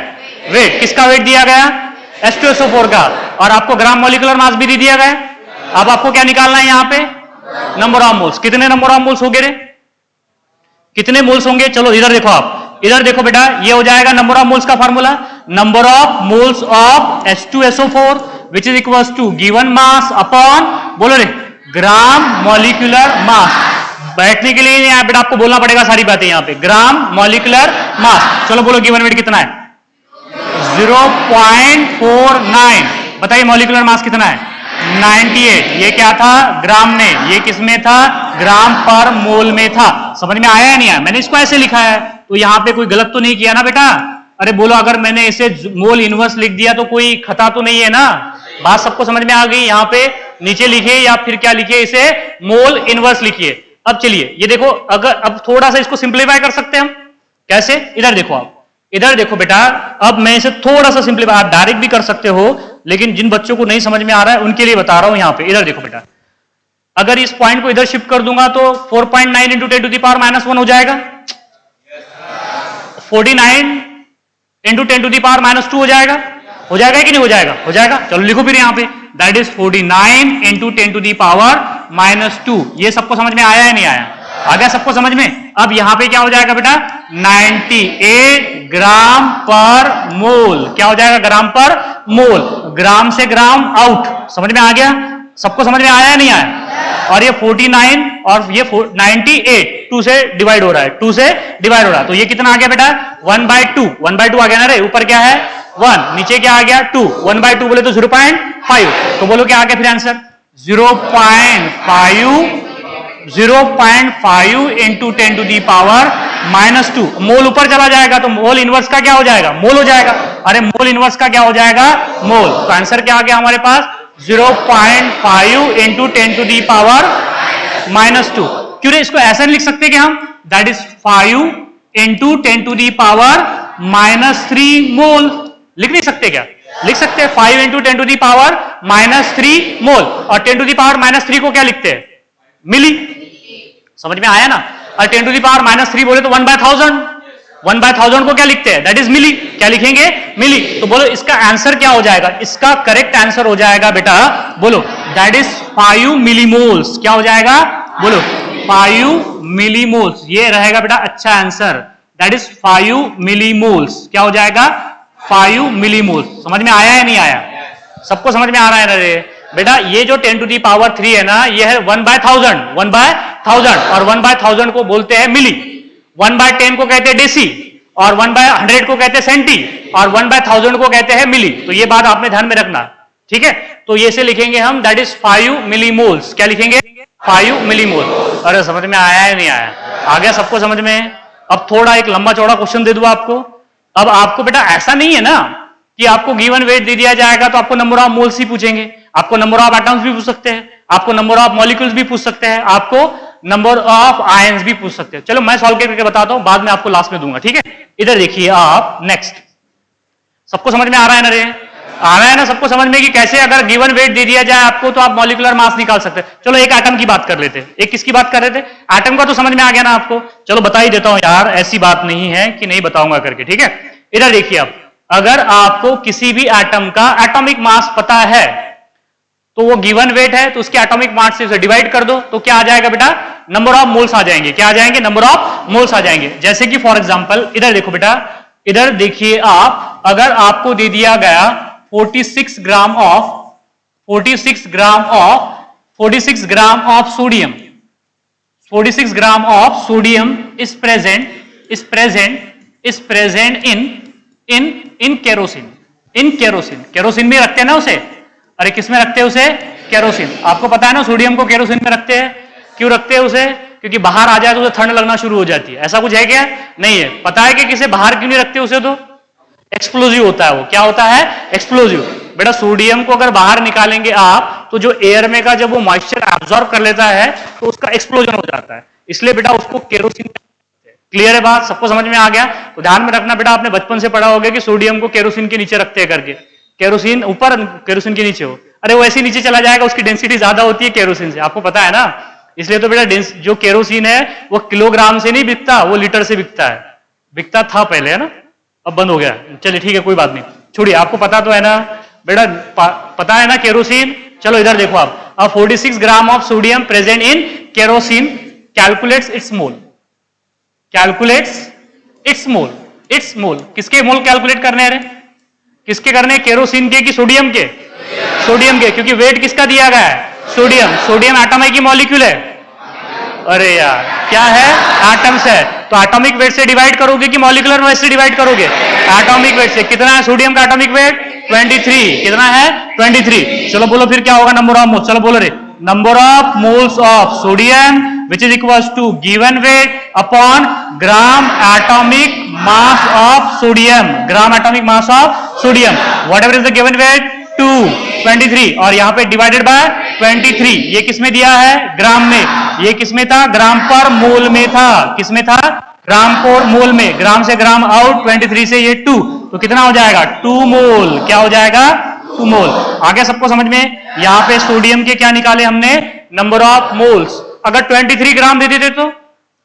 Speaker 1: वेट। किसका वेट दिया गया? H2SO4 का। और आपको ग्राम मॉलिक्यूलर मास भी दे दिया गया। अब आपको क्या निकालना है यहां पे? Number of moles. कितने नंबर ऑफ मोल्स होंगे रे? कितने मोल्स होंगे? चलो इधर देखो आप, इधर देखो बेटा, ये हो जाएगा नंबर ऑफ मोल्स का formula, number of moles of H2SO4 which is equals to given mass upon, बोलो रे, ग्राम मॉलिक्यूलर मास। बैठने के लिए यहां बेटा आपको बोलना पड़ेगा सारी बातें यहां पे, ग्राम मॉलिक्यूलर मास। चलो बोलो गिवन वेट कितना है? 0.49। बताइए मॉलिक्यूलर मास कितना है? 98। ये क्या था? ग्राम में। ये किस में था? ग्राम पर मोल में था। समझ में आया या नहीं आया? मैंने इसको ऐसे लिखा है तो यहां पे कोई गलत तो नहीं किया ना बेटा? अरे बोलो, अगर मैंने इसे मोल इनवर्स लिख दिया तो कोई खता तो नहीं है ना? बात सबको समझ में आ गई? यहां पे नीचे लिखिए या फिर क्या लिखिए, इसे मोल इनवर्स लिखिए। अब चलिए ये देखो, अगर अब थोड़ा सा इसको सिंप्लीफाई कर सकते हैं हम। कैसे? इधर देखो आप, इधर देखो बेटा, अब मैं इसे थोड़ा सा सिंप्लीफाई, आप डायरेक्ट भी कर सकते हो लेकिन जिन बच्चों को नहीं समझ में आ रहा है उनके लिए बता रहा हूं यहां पे। इधर देखो बेटा, अगर इस पॉइंट को इधर शिफ्ट कर दूंगा तो 4.9 इंटू 10 टू दी पावर -1 हो जाएगा। 49 इंटू 10 टू दी पावर -2 हो जाएगा। हो जाएगा कि नहीं हो जाएगा? हो जाएगा। चलो लिखो फिर यहां पे, that is 49 into 10 to the power -2। ये सबको समझ में आया है नहीं आया? आ गया सबको समझ में? अब यहां पे क्या हो जाएगा बेटा? 98 ग्राम पर मोल। क्या हो जाएगा? ग्राम पर मोल। ग्राम से ग्राम आउट। समझ में आ गया? सबको समझ में आया या नहीं आया? और ये 49 और ये 98 2 से डिवाइड हो रहा है, 2 से डिवाइड हो रहा है, तो ये कितना आ गया बेटा? 1/2। 1/2 आ गया ना रे? ऊपर क्या है? 1, नीचे क्या आ गया? 2। 1/2 बोले तो 0.5। तो बोलो क्या आ गया फिर answer? 0.5 into 10 to the power -2। Mole ऊपर चला जाएगा तो मोल इनवर्स का क्या हो जाएगा? मोल हो जाएगा। अरे मोल इनवर्स का क्या हो जाएगा? मोल। तो आंसर क्या आ गया हमारे पास? 0.5 इंटू 10 टू दी पावर -2। क्यों रे? इसको ऐसा नहीं लिख सकते कि हम, that is 5 into 10 to the power -3 mole. लिख नहीं सकते क्या? लिख सकते हैं। 5 into 10 to the power -3 mole. और 10 टू दी पावर -3 को क्या लिखते हैं? मिली। समझ में आया ना? और 10 टू दी पावर -3 बोले तो 1/1000। 1/1000 को क्या लिखते हैं? दैट इज मिली। क्या लिखेंगे? मिली। तो बोलो इसका आंसर क्या हो जाएगा? इसका करेक्ट आंसर हो जाएगा बेटा, बोलो, दैट इज 5 मिलीमोल्स। क्या हो जाएगा? बोलो, 5 मिलीमोल्स। ये रहेगा बेटा अच्छा आंसर, दैट इज 5 मिलीमोल्स। क्या हो जाएगा? 5 मिलीमोल्स। समझ में आया या नहीं आया? सबको समझ में आ रहा है ना रे? बेटा ये जो 10 टू दी पावर 3 है ना, ये है 1/1000। 1/1000 और 1/1000 को बोलते हैं मिली। 1/10 को कहते हैं डेसी और 1/100 को कहते हैं सेंटी और 1/1000 को कहते हैं मिली। तो ये बात आपने ध्यान में रखना, ठीक है? तो ये से लिखेंगे हम, दैट इज 5 मिलीमोल्स। क्या लिखेंगे? 5 मिलीमोल। अरे समझ में आया है नहीं आया? आ गया सबको समझ में? अब थोड़ा एक लंबा चौड़ा क्वेश्चन दे दूं आपको। अब आपको बेटा ऐसा नहीं है ना कि आपको गिवन वेट दे दिया जाएगा तो आपको नंबर ऑफ मोल्स ही पूछेंगे। आपको नंबर ऑफ एटम्स भी पूछ सकते हैं, आपको नंबर ऑफ मॉलिक्यूल्स भी पूछ सकते हैं, आपको नंबर ऑफ आयंस भी पूछ सकते हैं। चलो मैं सॉल्व करके बताता हूं, बाद में आपको लास्ट में दूंगा, ठीक है? इधर देखिए आप, नेक्स्ट। सबको समझ में आ रहा है ना रे? आ रहा है ना सबको समझ में कि कैसे अगर गिवन वेट दे दिया जाए आपको तो आप मॉलिक्यूलर मास निकाल सकते हैं। चलो एक एटम की बात कर लेते हैं। एक किसकी बात कर रहे थे? एटम का तो समझ में आ गया ना आपको। चलो बता ही देता हूं यार, ऐसी बात नहीं है कि नहीं बताऊंगा करके, ठीक है। इधर देखिए आप, अगर आपको किसी भी एटम का एटॉमिक मास पता है तो वो गिवन वेट है तो उसके एटॉमिक मास से डिवाइड कर दो तो क्या आ जाएगा बेटा? नंबर ऑफ मोल्स आ जाएंगे। क्या आ जाएंगे? नंबर ऑफ मोल्स आ जाएंगे। जैसे कि फॉर एग्जांपल इधर देखो बेटा, इधर देखिए आप, अगर आपको दे दिया गया 46 gram of sodium, 46 gram of sodium is present in kerosene. Kerosene में रखते हैं ना उसे। अरे किस में रखते हैं उसे? केरोसिन। आपको पता है ना सोडियम को केरोसिन में रखते हैं। क्यों रखते हैं उसे? क्योंकि बाहर आ जाए तो उसे ठंड लगना शुरू हो जाती है। ऐसा कुछ है क्या? नहीं है। पता है कि किसे बाहर क्यों नहीं रखते उसे? तो एक्सप्लोजिव होता है वो। क्या होता है? एक्सप्लोजिव। बेटा सोडियम को अगर बाहर निकालेंगे आप तो जो एयर में का जब वो मॉइस्चर एब्जॉर्ब कर लेता है तो उसका एक्सप्लोजन हो जाता है। इसलिए बेटा उसको केरोसिन। क्लियर है बात? सबको समझ में आ गया? तो ध्यान में रखना बेटा, आपने बचपन से पढ़ा होगा कि सोडियम को केरोसिन के नीचे रखते हैं करके। केरोसिन ऊपर, केरोसिन के नीचे हो। अरे वो ऐसे नीचे चला जाएगा, उसकी डेंसिटी ज्यादा होती है केरोसिन से, आपको पता है ना। इसलिए तो बेटा जो केरोसिन है वो किलोग्राम से नहीं बिकता, वो लीटर से बिकता है। बिकता था पहले, है ना, अब बंद हो गया। चलिए ठीक है, कोई बात नहीं, छोड़िए। आपको पता तो है ना बेटा, पता है ना केरोसिन। चलो इधर देखो आप, 46 gram of sodium present in kerosene calculates it's mole. It's मोल किसके मोल कैलकुलेट करने हैं? किसके करने हैं? केरोसिन के कि सोडियम के? सोडियम के, क्योंकि वेट किसका दिया गया है? सोडियम एटम है कि मॉलिक्यूल है? अरे यार क्या है? एटम्स है। तो एटॉमिक वेट से डिवाइड करोगे कि मॉलिक्यूलर वेट से डिवाइड करोगे? एटॉमिक वेट से। कितना है सोडियम का एटॉमिक वेट? 23। कितना है? 23। चलो बोलो फिर क्या होगा? Number of moles. चलो बोलो रे, number of moles of sodium which is equals to given weight upon gram atomic mass of sodium. Gram atomic mass of sodium, whatever is the given weight 23, और यहां पे divided by 23। ये किसमें दिया है? ग्राम में। ये किसमें था? ग्राम पर मोल में था। किसमें था? ग्राम पर मोल में। ग्राम से ग्राम आउट, 23 से ये 2, तो कितना हो जाएगा? 2 मोल। क्या हो जाएगा? 2 मोल। आगे सबको समझ में? यहां पे सोडियम के क्या निकाले हमने? Number of moles. अगर 23 ग्राम दे देते तो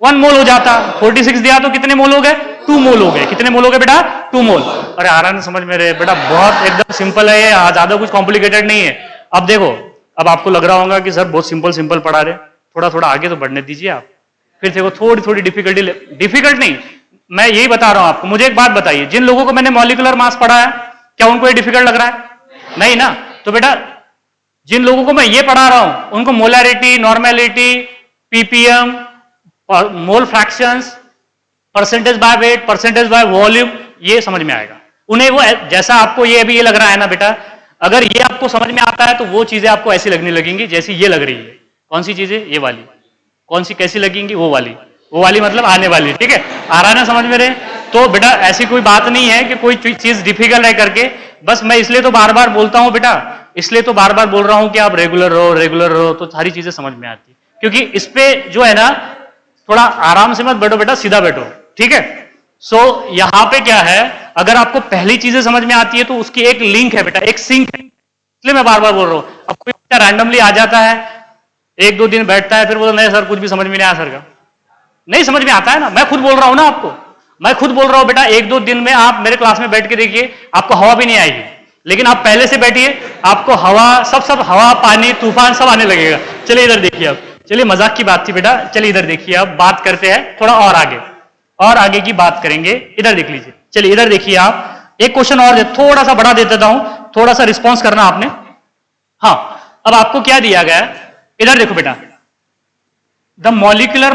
Speaker 1: 1 मोल हो जाता। 46 दिया तो कितने मोल हो गए? 2 मोल हो गए। कितने मोल हो गए बेटा? 2 मोल। अरे आ रहा है समझ में रे बेटा? बहुत एकदम सिंपल है ये, ज्यादा कुछ कॉम्प्लिकेटेड नहीं है। अब देखो, अब आपको लग रहा होगा कि सर बहुत सिंपल पढ़ा रहे, थोड़ा थोड़ा आगे तो बढ़ने दीजिए आप। फिर देखो थोड़ी डिफिकल्ट नहीं, मैं यही बता रहा हूं आपको। मुझे एक बात बताइए, जिन लोगों को मैंने मॉलिक्यूलर मास पढ़ाया, क्या उनको ये डिफिकल्ट लग रहा है? नहीं ना। तो बेटा जिन लोगों को मैं ये पढ़ा रहा हूं उनको molarity, normality, ppm, mole fractions, percentage by weight, percentage by volume, ये समझ में आएगा उन्हें। वो जैसा आपको ये अभी ये लग रहा है ना बेटा, अगर ये आपको समझ में आता है तो वो चीजें आपको ऐसी लगने लगेंगी जैसी ये लग रही है। कौन सी चीजें? ये वाली। कौन सी कैसी लगेंगी? वो वाली मतलब आने वाली। ठीक है, आ रहा है ना समझ में रे? तो बेटा ऐसी कोई बात नहीं है कि कोई चीज डिफिकल्ट है करके। बस मैं इसलिए तो बार बार बोलता हूं बेटा, इसलिए तो बार बार बोल रहा हूं कि आप रेगुलर रहो तो सारी चीजें समझ में आती है। क्योंकि इस पे जो है ना, थोड़ा आराम से मत बैठो बेटा, सीधा बैठो। ठीक है। सो यहां पे क्या है, अगर आपको पहली चीजें समझ में आती है तो उसकी एक लिंक है बेटा, एक सिंक है। इसलिए मैं बार बार बोल रहा हूं। अब कोई बच्चा रैंडमली आ जाता है, 1-2 दिन बैठता है, फिर बोलता नहीं सर कुछ भी समझ में नहीं आया सर का। नहीं समझ में आता है ना, मैं खुद बोल रहा हूं ना आपको, मैं खुद बोल रहा हूं बेटा। 1-2 दिन में आप मेरे क्लास में बैठ के देखिए, आपको हवा भी नहीं आएगी। लेकिन आप पहले से बैठिए, आपको हवा सब हवा, पानी, तूफान सब आने लगेगा। चलिए इधर देखिए अब। चलिए मजाक की बात थी बेटा, चलिए इधर देखिए अब बात करते हैं थोड़ा और आगे की बात करेंगे। इधर देख लीजिए। चलिए इधर देखिए आप, एक क्वेश्चन और थोड़ा सा बड़ा दे देता हूं, थोड़ा सा रिस्पॉन्स करना आपने। हाँ, अब आपको क्या दिया गया है? इधर देखो बेटा, द मॉलिक्यूलर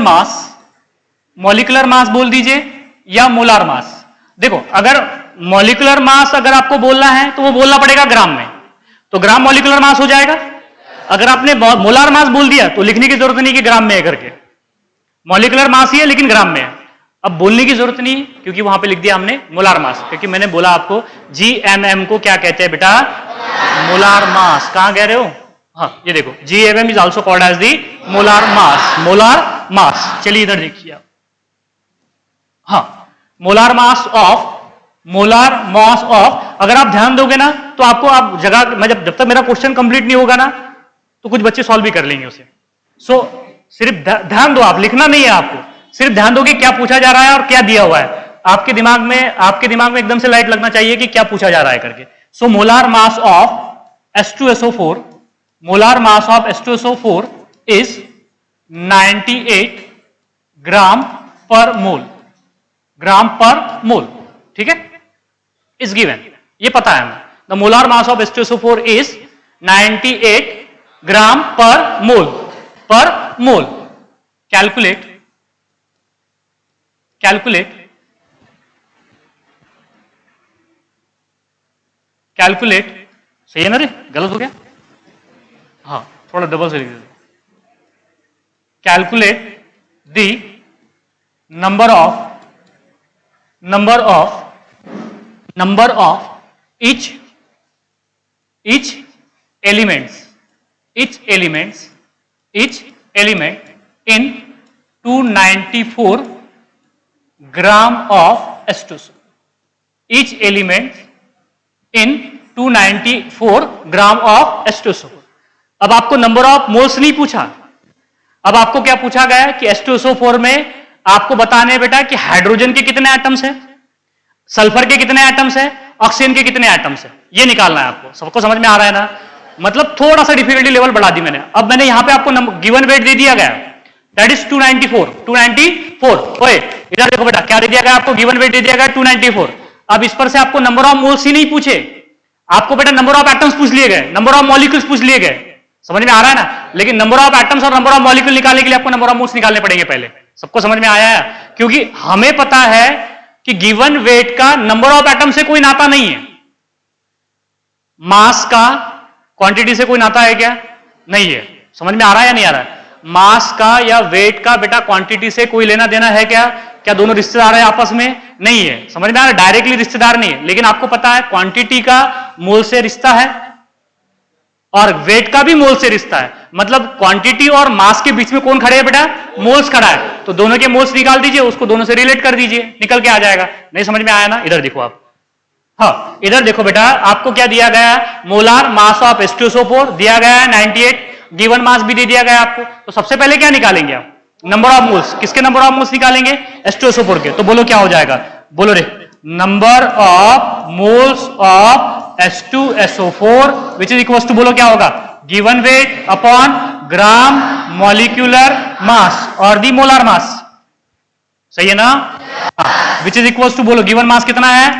Speaker 1: मास बोल दीजिए या मोलार मास। देखो अगर मॉलिक्यूलर मास अगर आपको बोलना है तो वो बोलना पड़ेगा ग्राम में, तो ग्राम मॉलिक्यूलर मास हो जाएगा। अगर आपने मोलार मास बोल दिया तो लिखने की जरूरत नहीं कि ग्राम में है करके, मॉलिक्यूलर मास ही है लेकिन ग्राम में है। अब बोलने की जरूरत नहीं क्योंकि वहां पे लिख दिया हमने मोलार मास, क्योंकि मैंने बोला आपको जीएमएम को क्या कहते हैं बेटा? Molar mass. कहां कह रहे हो? हाँ ये देखो, GMM is also called as the molar mass. चलिए इधर देखिए आप। हाँ, मोलार मास ऑफ अगर आप ध्यान दोगे ना तो आपको आप जगह मैं जब तक मेरा क्वेश्चन कंप्लीट नहीं होगा ना तो कुछ बच्चे सॉल्व भी कर लेंगे उसे। सो सिर्फ ध्यान दो, आप लिखना नहीं है आपको, सिर्फ ध्यान दो कि क्या पूछा जा रहा है और क्या दिया हुआ है। आपके दिमाग में एकदम से लाइट लगना चाहिए कि क्या पूछा जा रहा है करके। So molar mass of H2SO4, molar mass of H2SO4 is 98 gram per mole, gram per मोल, ठीक है, इज गिवन, ये पता है हमें। The molar mass of H2SO4 is 98 gram per मोल, पर मोल। कैलकुलेट सही है ना रे, गलत हो गया, हाँ थोड़ा डबल से लिख दीजिए। Calculate the number of each element in 294 gram of H2SO, each element in 294 gram of H2SO। अब आपको नंबर ऑफ मोल्स नहीं पूछा, अब आपको क्या पूछा गया है कि H2SO4 में आपको बताने हैं बेटा कि हाइड्रोजन के कितने एटम्स हैं, सल्फर के कितने एटम्स हैं, ऑक्सीजन के कितने एटम्स हैं, ये निकालना है आपको। सबको समझ में आ रहा है ना? मतलब थोड़ा सा डिफिकल्टी लेवल बढ़ा दी मैंने। अब मैंने यहां पे आपको गिवन वेट दे दिया गया, दैट इज 294। ओए इधर देखो बेटा, क्या दे दिया गया आपको? गिवन वेट दे दिया गया 294। अब इस पर से आपको नंबर ऑफ मोल्स ही नहीं पूछे, आपको बेटा नंबर ऑफ एटम्स पूछ लिए गए, नंबर ऑफ मॉलिक्यूल्स पूछ लिए गए। समझ में आ रहा है ना? लेकिन नंबर ऑफ एटम्स और नंबर ऑफ मॉलिक्यूल निकालने के लिए आपको नंबर ऑफ मोल्स निकालने पड़ेंगे पहले। सबको समझ में आया है? क्योंकि हमें पता है कि गिवन वेट का नंबर ऑफ एटम से कोई नाता नहीं है, मास का क्वांटिटी से कोई नाता है क्या? नहीं है। समझ में आ रहा है या नहीं आ रहा है? मास का या वेट का बेटा क्वांटिटी से कोई लेना देना है क्या? क्या दोनों रिश्तेदार है आपस में? नहीं है। समझ में आ रहा है? डायरेक्टली रिश्तेदार नहीं है, लेकिन आपको पता है क्वांटिटी का मोल से रिश्ता है और वेट का भी मोल से रिश्ता है। मतलब क्वांटिटी और मास के बीच में कौन खड़े हैं बेटा? मोल्स खड़ा है। तो दोनों के मोल्स निकाल दीजिए, उसको दोनों से रिलेट कर दीजिए, निकल के आ जाएगा। नहीं समझ में आया ना? इधर देखो आप, हाँ इधर देखो बेटा, आपको क्या दिया गया है? मोलार मास ऑफ H2SO4 दिया गया है 98, गिवन मास भी दे दिया गया आपको। तो सबसे पहले क्या निकालेंगे आप? Number of moles. किसके नंबर ऑफ मोल्स निकालेंगे? H2SO4 के। तो बोलो क्या हो जाएगा? बोलो रे, number of moles of H2SO4 which is equal to, बोलो क्या होगा? Given weight upon gram molecular mass और दी मोलार मास। सही है ना? विच इज इक्वल टू, बोलो गिवन मास कितना है?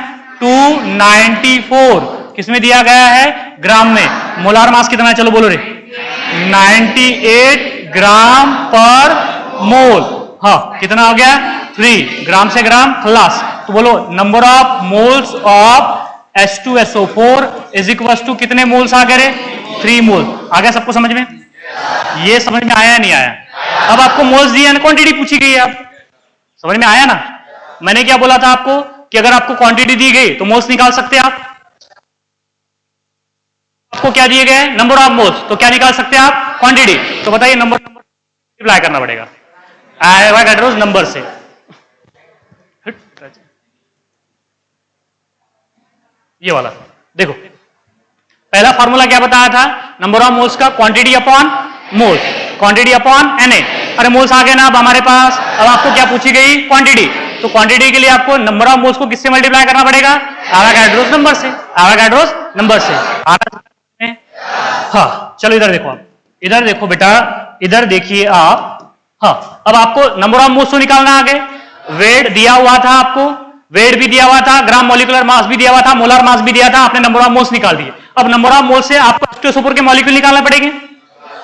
Speaker 1: 294। किसमें दिया गया है? ग्राम में। मोलार मास कितना है? चलो बोलो रे, 98 ग्राम पर मोल। हाँ कितना हो गया? 3 ग्राम से ग्राम खलास। तो बोलो number of moles of H2SO4 is equal to कितने मोल्स आ गए? 3 मोल। आ गया सबको समझ में? ये समझ में आया नहीं आया? अब आपको मोल्स दिए ना, क्वांटिटी पूछी गई है, आप समझ में आया ना? मैंने क्या बोला था आपको कि अगर आपको क्वांटिटी दी गई तो मोल्स निकाल सकते हैं आप। आपको क्या दिए गए? नंबर ऑफ मोल्स, तो क्या निकाल सकते हैं आप? क्वांटिटी। तो बताइए नंबर मल्टीप्लाई करना पड़ेगा एवोगाड्रोस नंबर से। ये वाला देखो, पहला फॉर्मूला क्या बताया था? नंबर ऑफ मोल्स का quantity upon moles, quantity upon Na। अरे मोल्स आ गए ना अब हमारे पास। अब आपको क्या पूछी गई? क्वांटिटी। तो क्वांटिटी के लिए आपको नंबर ऑफ मोल्स को किससे मल्टीप्लाई करना पड़ेगा? एवोगाड्रोस नंबर से, एवोगाड्रोस नंबर से। हाँ चलो इधर देखो आप, इधर देखो बेटा, इधर देखिए आप। हाँ अब आपको नंबर ऑफ मोल्स तो निकालना आ गए। वेट दिया हुआ था आपको, वेट भी दिया हुआ था, ग्राम मॉलिक्यूलर मास भी दिया हुआ था, मोलर मास भी दिया था, आपने नंबर ऑफ मोल्स निकाल दिए। अब नंबर ऑफ मोल्स से आपको H2SO4 के मॉलिक्यूल निकालने पड़ेंगे।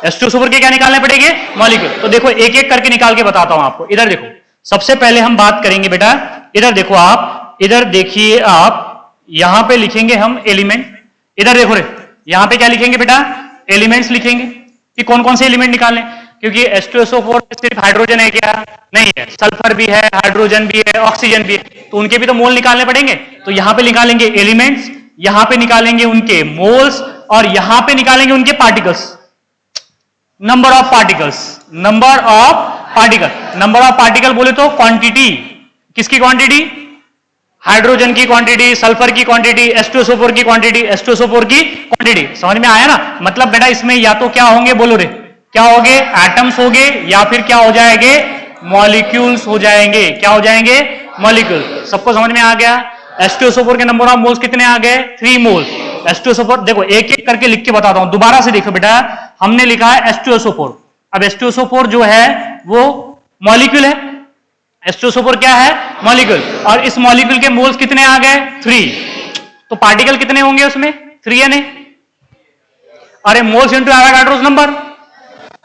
Speaker 1: H2SO4 के क्या निकालने पड़ेंगे? मॉलिक्यूल। तो देखो एक एक करके निकाल के बताता हूं आपको। इधर देखो, सबसे पहले हम बात करेंगे बेटा, इधर देखो आप, इधर देखिए आप, यहां पे लिखेंगे हम एलिमेंट। इधर देखो रे, यहां पे क्या लिखेंगे बेटा? एलिमेंट्स लिखेंगे कि कौन कौन से एलिमेंट निकालें। क्योंकि H2SO4 सिर्फ हाइड्रोजन है क्या? नहीं है, सल्फर भी है, हाइड्रोजन भी है, ऑक्सीजन भी है, तो उनके भी तो मोल निकालने पड़ेंगे। तो यहां पे निकालेंगे एलिमेंट्स, यहां पे निकालेंगे उनके मोल्स और यहां पे निकालेंगे उनके particles. Number of particles, number of particle, number of particle बोले तो क्वांटिटी। किसकी क्वांटिटी? हाइड्रोजन की क्वांटिटी, सल्फर की क्वांटिटी, H2SO4 की क्वांटिटी, H2SO4 की क्वांटिटी। समझ में आया ना? मतलब बेटा इसमें या तो क्या होंगे, बोलो रे, क्या होंगे? एटम्स होंगे, या फिर क्या हो जाएंगे? मॉलिक्यूल्स हो जाएंगे। क्या हो जाएंगे? मॉलिक्यूल। सबको समझ में आ गया? H2SO4 के नंबर ऑफ मोल्स कितने आ गए? 3 मोल्स। H2SO4 देखो एक एक करके लिख के बताता हूं, दोबारा से देखो बेटा। हमने लिखा है H2SO4। अब H2SO4 जो है वो मॉलिक्यूल है। H2SO4 क्या है? मॉलिक्यूल। और इस मॉलिक्यूल के मोल्स कितने आ गए? 3। तो पार्टिकल कितने होंगे उसमें? 3 Na। अरे मोल्स इंटू एवोगाड्रोस नंबर,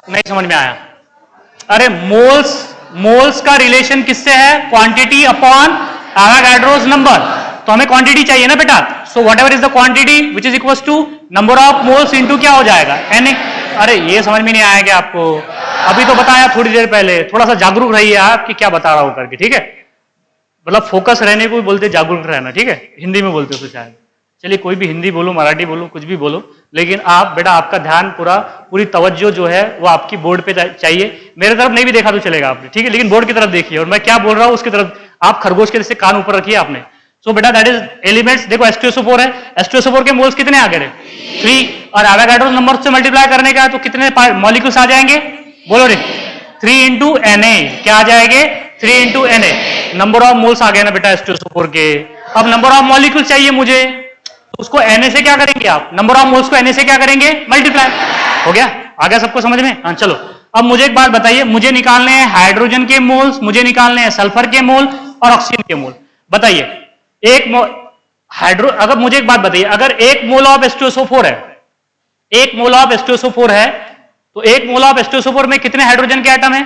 Speaker 1: नहीं समझ में आया? अरे मोल्स का रिलेशन किससे है? Quantity upon Avogadro's number. तो हमें क्वांटिटी चाहिए ना बेटा। So whatever is the quantity which is equal to number of moles into क्या हो जाएगा? Na। अरे ये समझ में नहीं आएगा आपको? अभी तो बताया थोड़ी देर पहले। थोड़ा सा जागरूक रहिए आप कि क्या बता रहा हूं करके, ठीक है? मतलब फोकस रहने को बोलते, जागरूक रहना, ठीक है? हिंदी में बोलते हो शायद। चलिए कोई भी, हिंदी बोलो, मराठी बोलो, कुछ भी बोलो, लेकिन आप बेटा आपका ध्यान पूरी तवज्जो जो है वो आपकी बोर्ड पे चाहिए। मेरे तरफ नहीं भी देखा तो चलेगा आपने, ठीक है? लेकिन बोर्ड की तरफ देखिए और मैं क्या बोल रहा हूं उसकी तरफ। आप खरगोश के जैसे कान ऊपर रखिए आपने। सो बेटा दैट इज एलिमेंट्स। देखो H2SO4 है, H2SO4 के मोल्स कितने आ गए? 3। और एवोगाड्रो नंबर से मल्टीप्लाई करने का है तो कितने मॉलिक्यूल्स आ जाएंगे? बोलो रे। 3 इंटू Na। क्या आ जाएंगे? 3 into Na। Number of moles आ गए ना बेटा H2SO4 के। अब नंबर ऑफ मॉलिक्यूल चाहिए मुझे, तो उसको Na से क्या करेंगे आप? नंबर ऑफ मोल्स को Na से क्या करेंगे? मल्टीप्लाई। हो गया? आ गया सबको समझ में? हाँ चलो। अब मुझे एक बात बताइए, मुझे निकालने हैं हाइड्रोजन के मोल्स, मुझे निकालने हैं सल्फर के मोल और ऑक्सीजन के मोल। बताइए अगर मुझे एक बात बताइए, अगर 1 मोल ऑफ H2SO4 है, 1 मोल ऑफ H2SO4 है, तो 1 मोल ऑफ H2SO4 में कितने हाइड्रोजन के एटम है?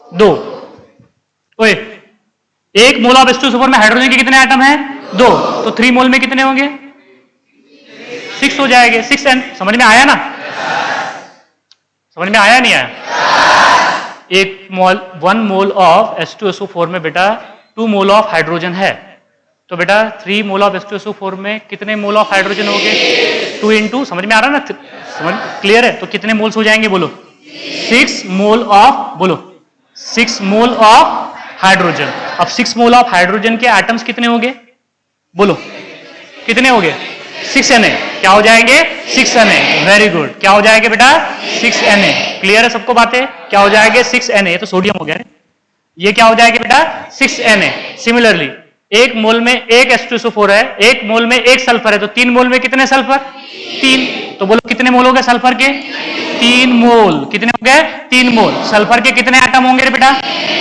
Speaker 1: 2। ओए 1 मोल ऑफ H2SO4 में हाइड्रोजन के कितने एटम है? 2। तो 3 मोल में कितने होंगे? 6 हो जाएंगे। 6N। समझ में आया ना? समझ में आया नहीं आया? 1 मोल ऑफ H2SO4 में बेटा 2 मोल ऑफ हाइड्रोजन है। तो बेटा 3 मोल ऑफ H2SO4 में कितने मोल ऑफ हाइड्रोजन हो गए? 2 इंटू, समझ में आ रहा ना? समझ क्लियर है? तो कितने मोल्स हो जाएंगे बोलो? 6 मोल ऑफ, बोलो 6 मोल ऑफ हाइड्रोजन। अब 6 मोल ऑफ हाइड्रोजन के एटम्स कितने हो गए? बोलो कितने हो गए? 6Na। क्या हो जाएंगे? 6Na। Very good. क्या हो जाएंगे बेटा? 6Na। क्लियर है सबको बातें? क्या हो जाएंगे? 6Na। ये तो सोडियम हो गया है। ये क्या हो जाएगा बेटा? 6Na। सिमिलरली 1 मोल में 1 H2SO4 है, 1 मोल में 1 सल्फर है, तो 3 मोल में कितने सल्फर? 3। तो बोलो कितने मोल हो गए सल्फर के? 3 मोल। कितने हो गए? 3 मोल। सल्फर के कितने एटम होंगे बेटा?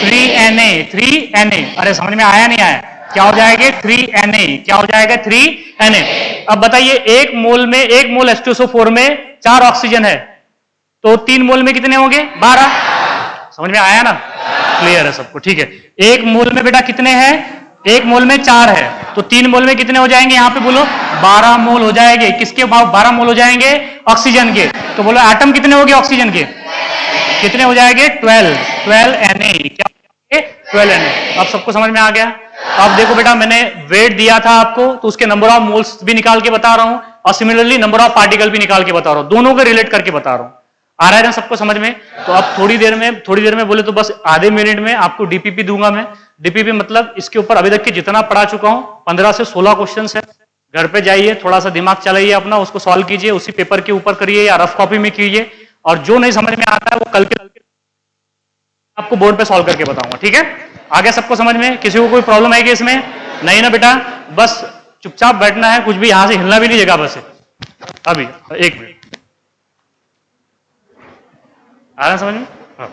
Speaker 1: 3Na। 3Na। अरे समझ में आया नहीं आया? क्या हो जाएगा? 3Na। क्या हो जाएगा? 3Na। अब बताइए 1 मोल में 1 मोल H2SO4 में 4 ऑक्सीजन है, तो 3 मोल में कितने होंगे? 12। समझ में आया ना? क्लियर है सबको? ठीक है। 1 मोल में बेटा कितने हैं? 1 मोल में 4 है, तो 3 मोल में कितने हो जाएंगे? यहां पे बोलो 12 मोल हो जाएंगे। किसके? 12 मोल हो जाएंगे ऑक्सीजन के। तो बोलो एटम कितने हो गए ऑक्सीजन के? कितने हो जाएंगे? 12Na। क्या 12Na। अब सबको समझ में आ गया? अब देखो बेटा मैंने वेट दिया था आपको, तो उसके नंबर ऑफ मोल्स भी निकाल के बता रहा हूं और सिमिलरली नंबर ऑफ पार्टिकल भी निकाल के बता रहा हूं। दोनों को रिलेट करके बता रहा हूं। आ रहा है ना सबको समझ में? तो अब थोड़ी देर में बोले तो बस आधे मिनट में आपको डीपीपी दूंगा मैं। डीपीपी मतलब इसके ऊपर अभी तक के जितना पढ़ा चुका हूं 15 से 16 क्वेश्चन है। घर पे जाइए, थोड़ा सा दिमाग चलाइए अपना, उसको सॉल्व कीजिए, उसी पेपर के ऊपर करिए या रफ कॉपी में कीजिए, और जो नहीं समझ में आता है वो कल के आपको बोर्ड पे सॉल्व करके बताऊंगा। ठीक है? आगे सबको समझ में? किसी को कोई प्रॉब्लम आएगी इसमें? नहीं ना बेटा? बस चुपचाप बैठना है, कुछ भी यहां से हिलना भी नहीं जगह बस। अभी 1 मिनट आ रहा है समझ में? हाँ।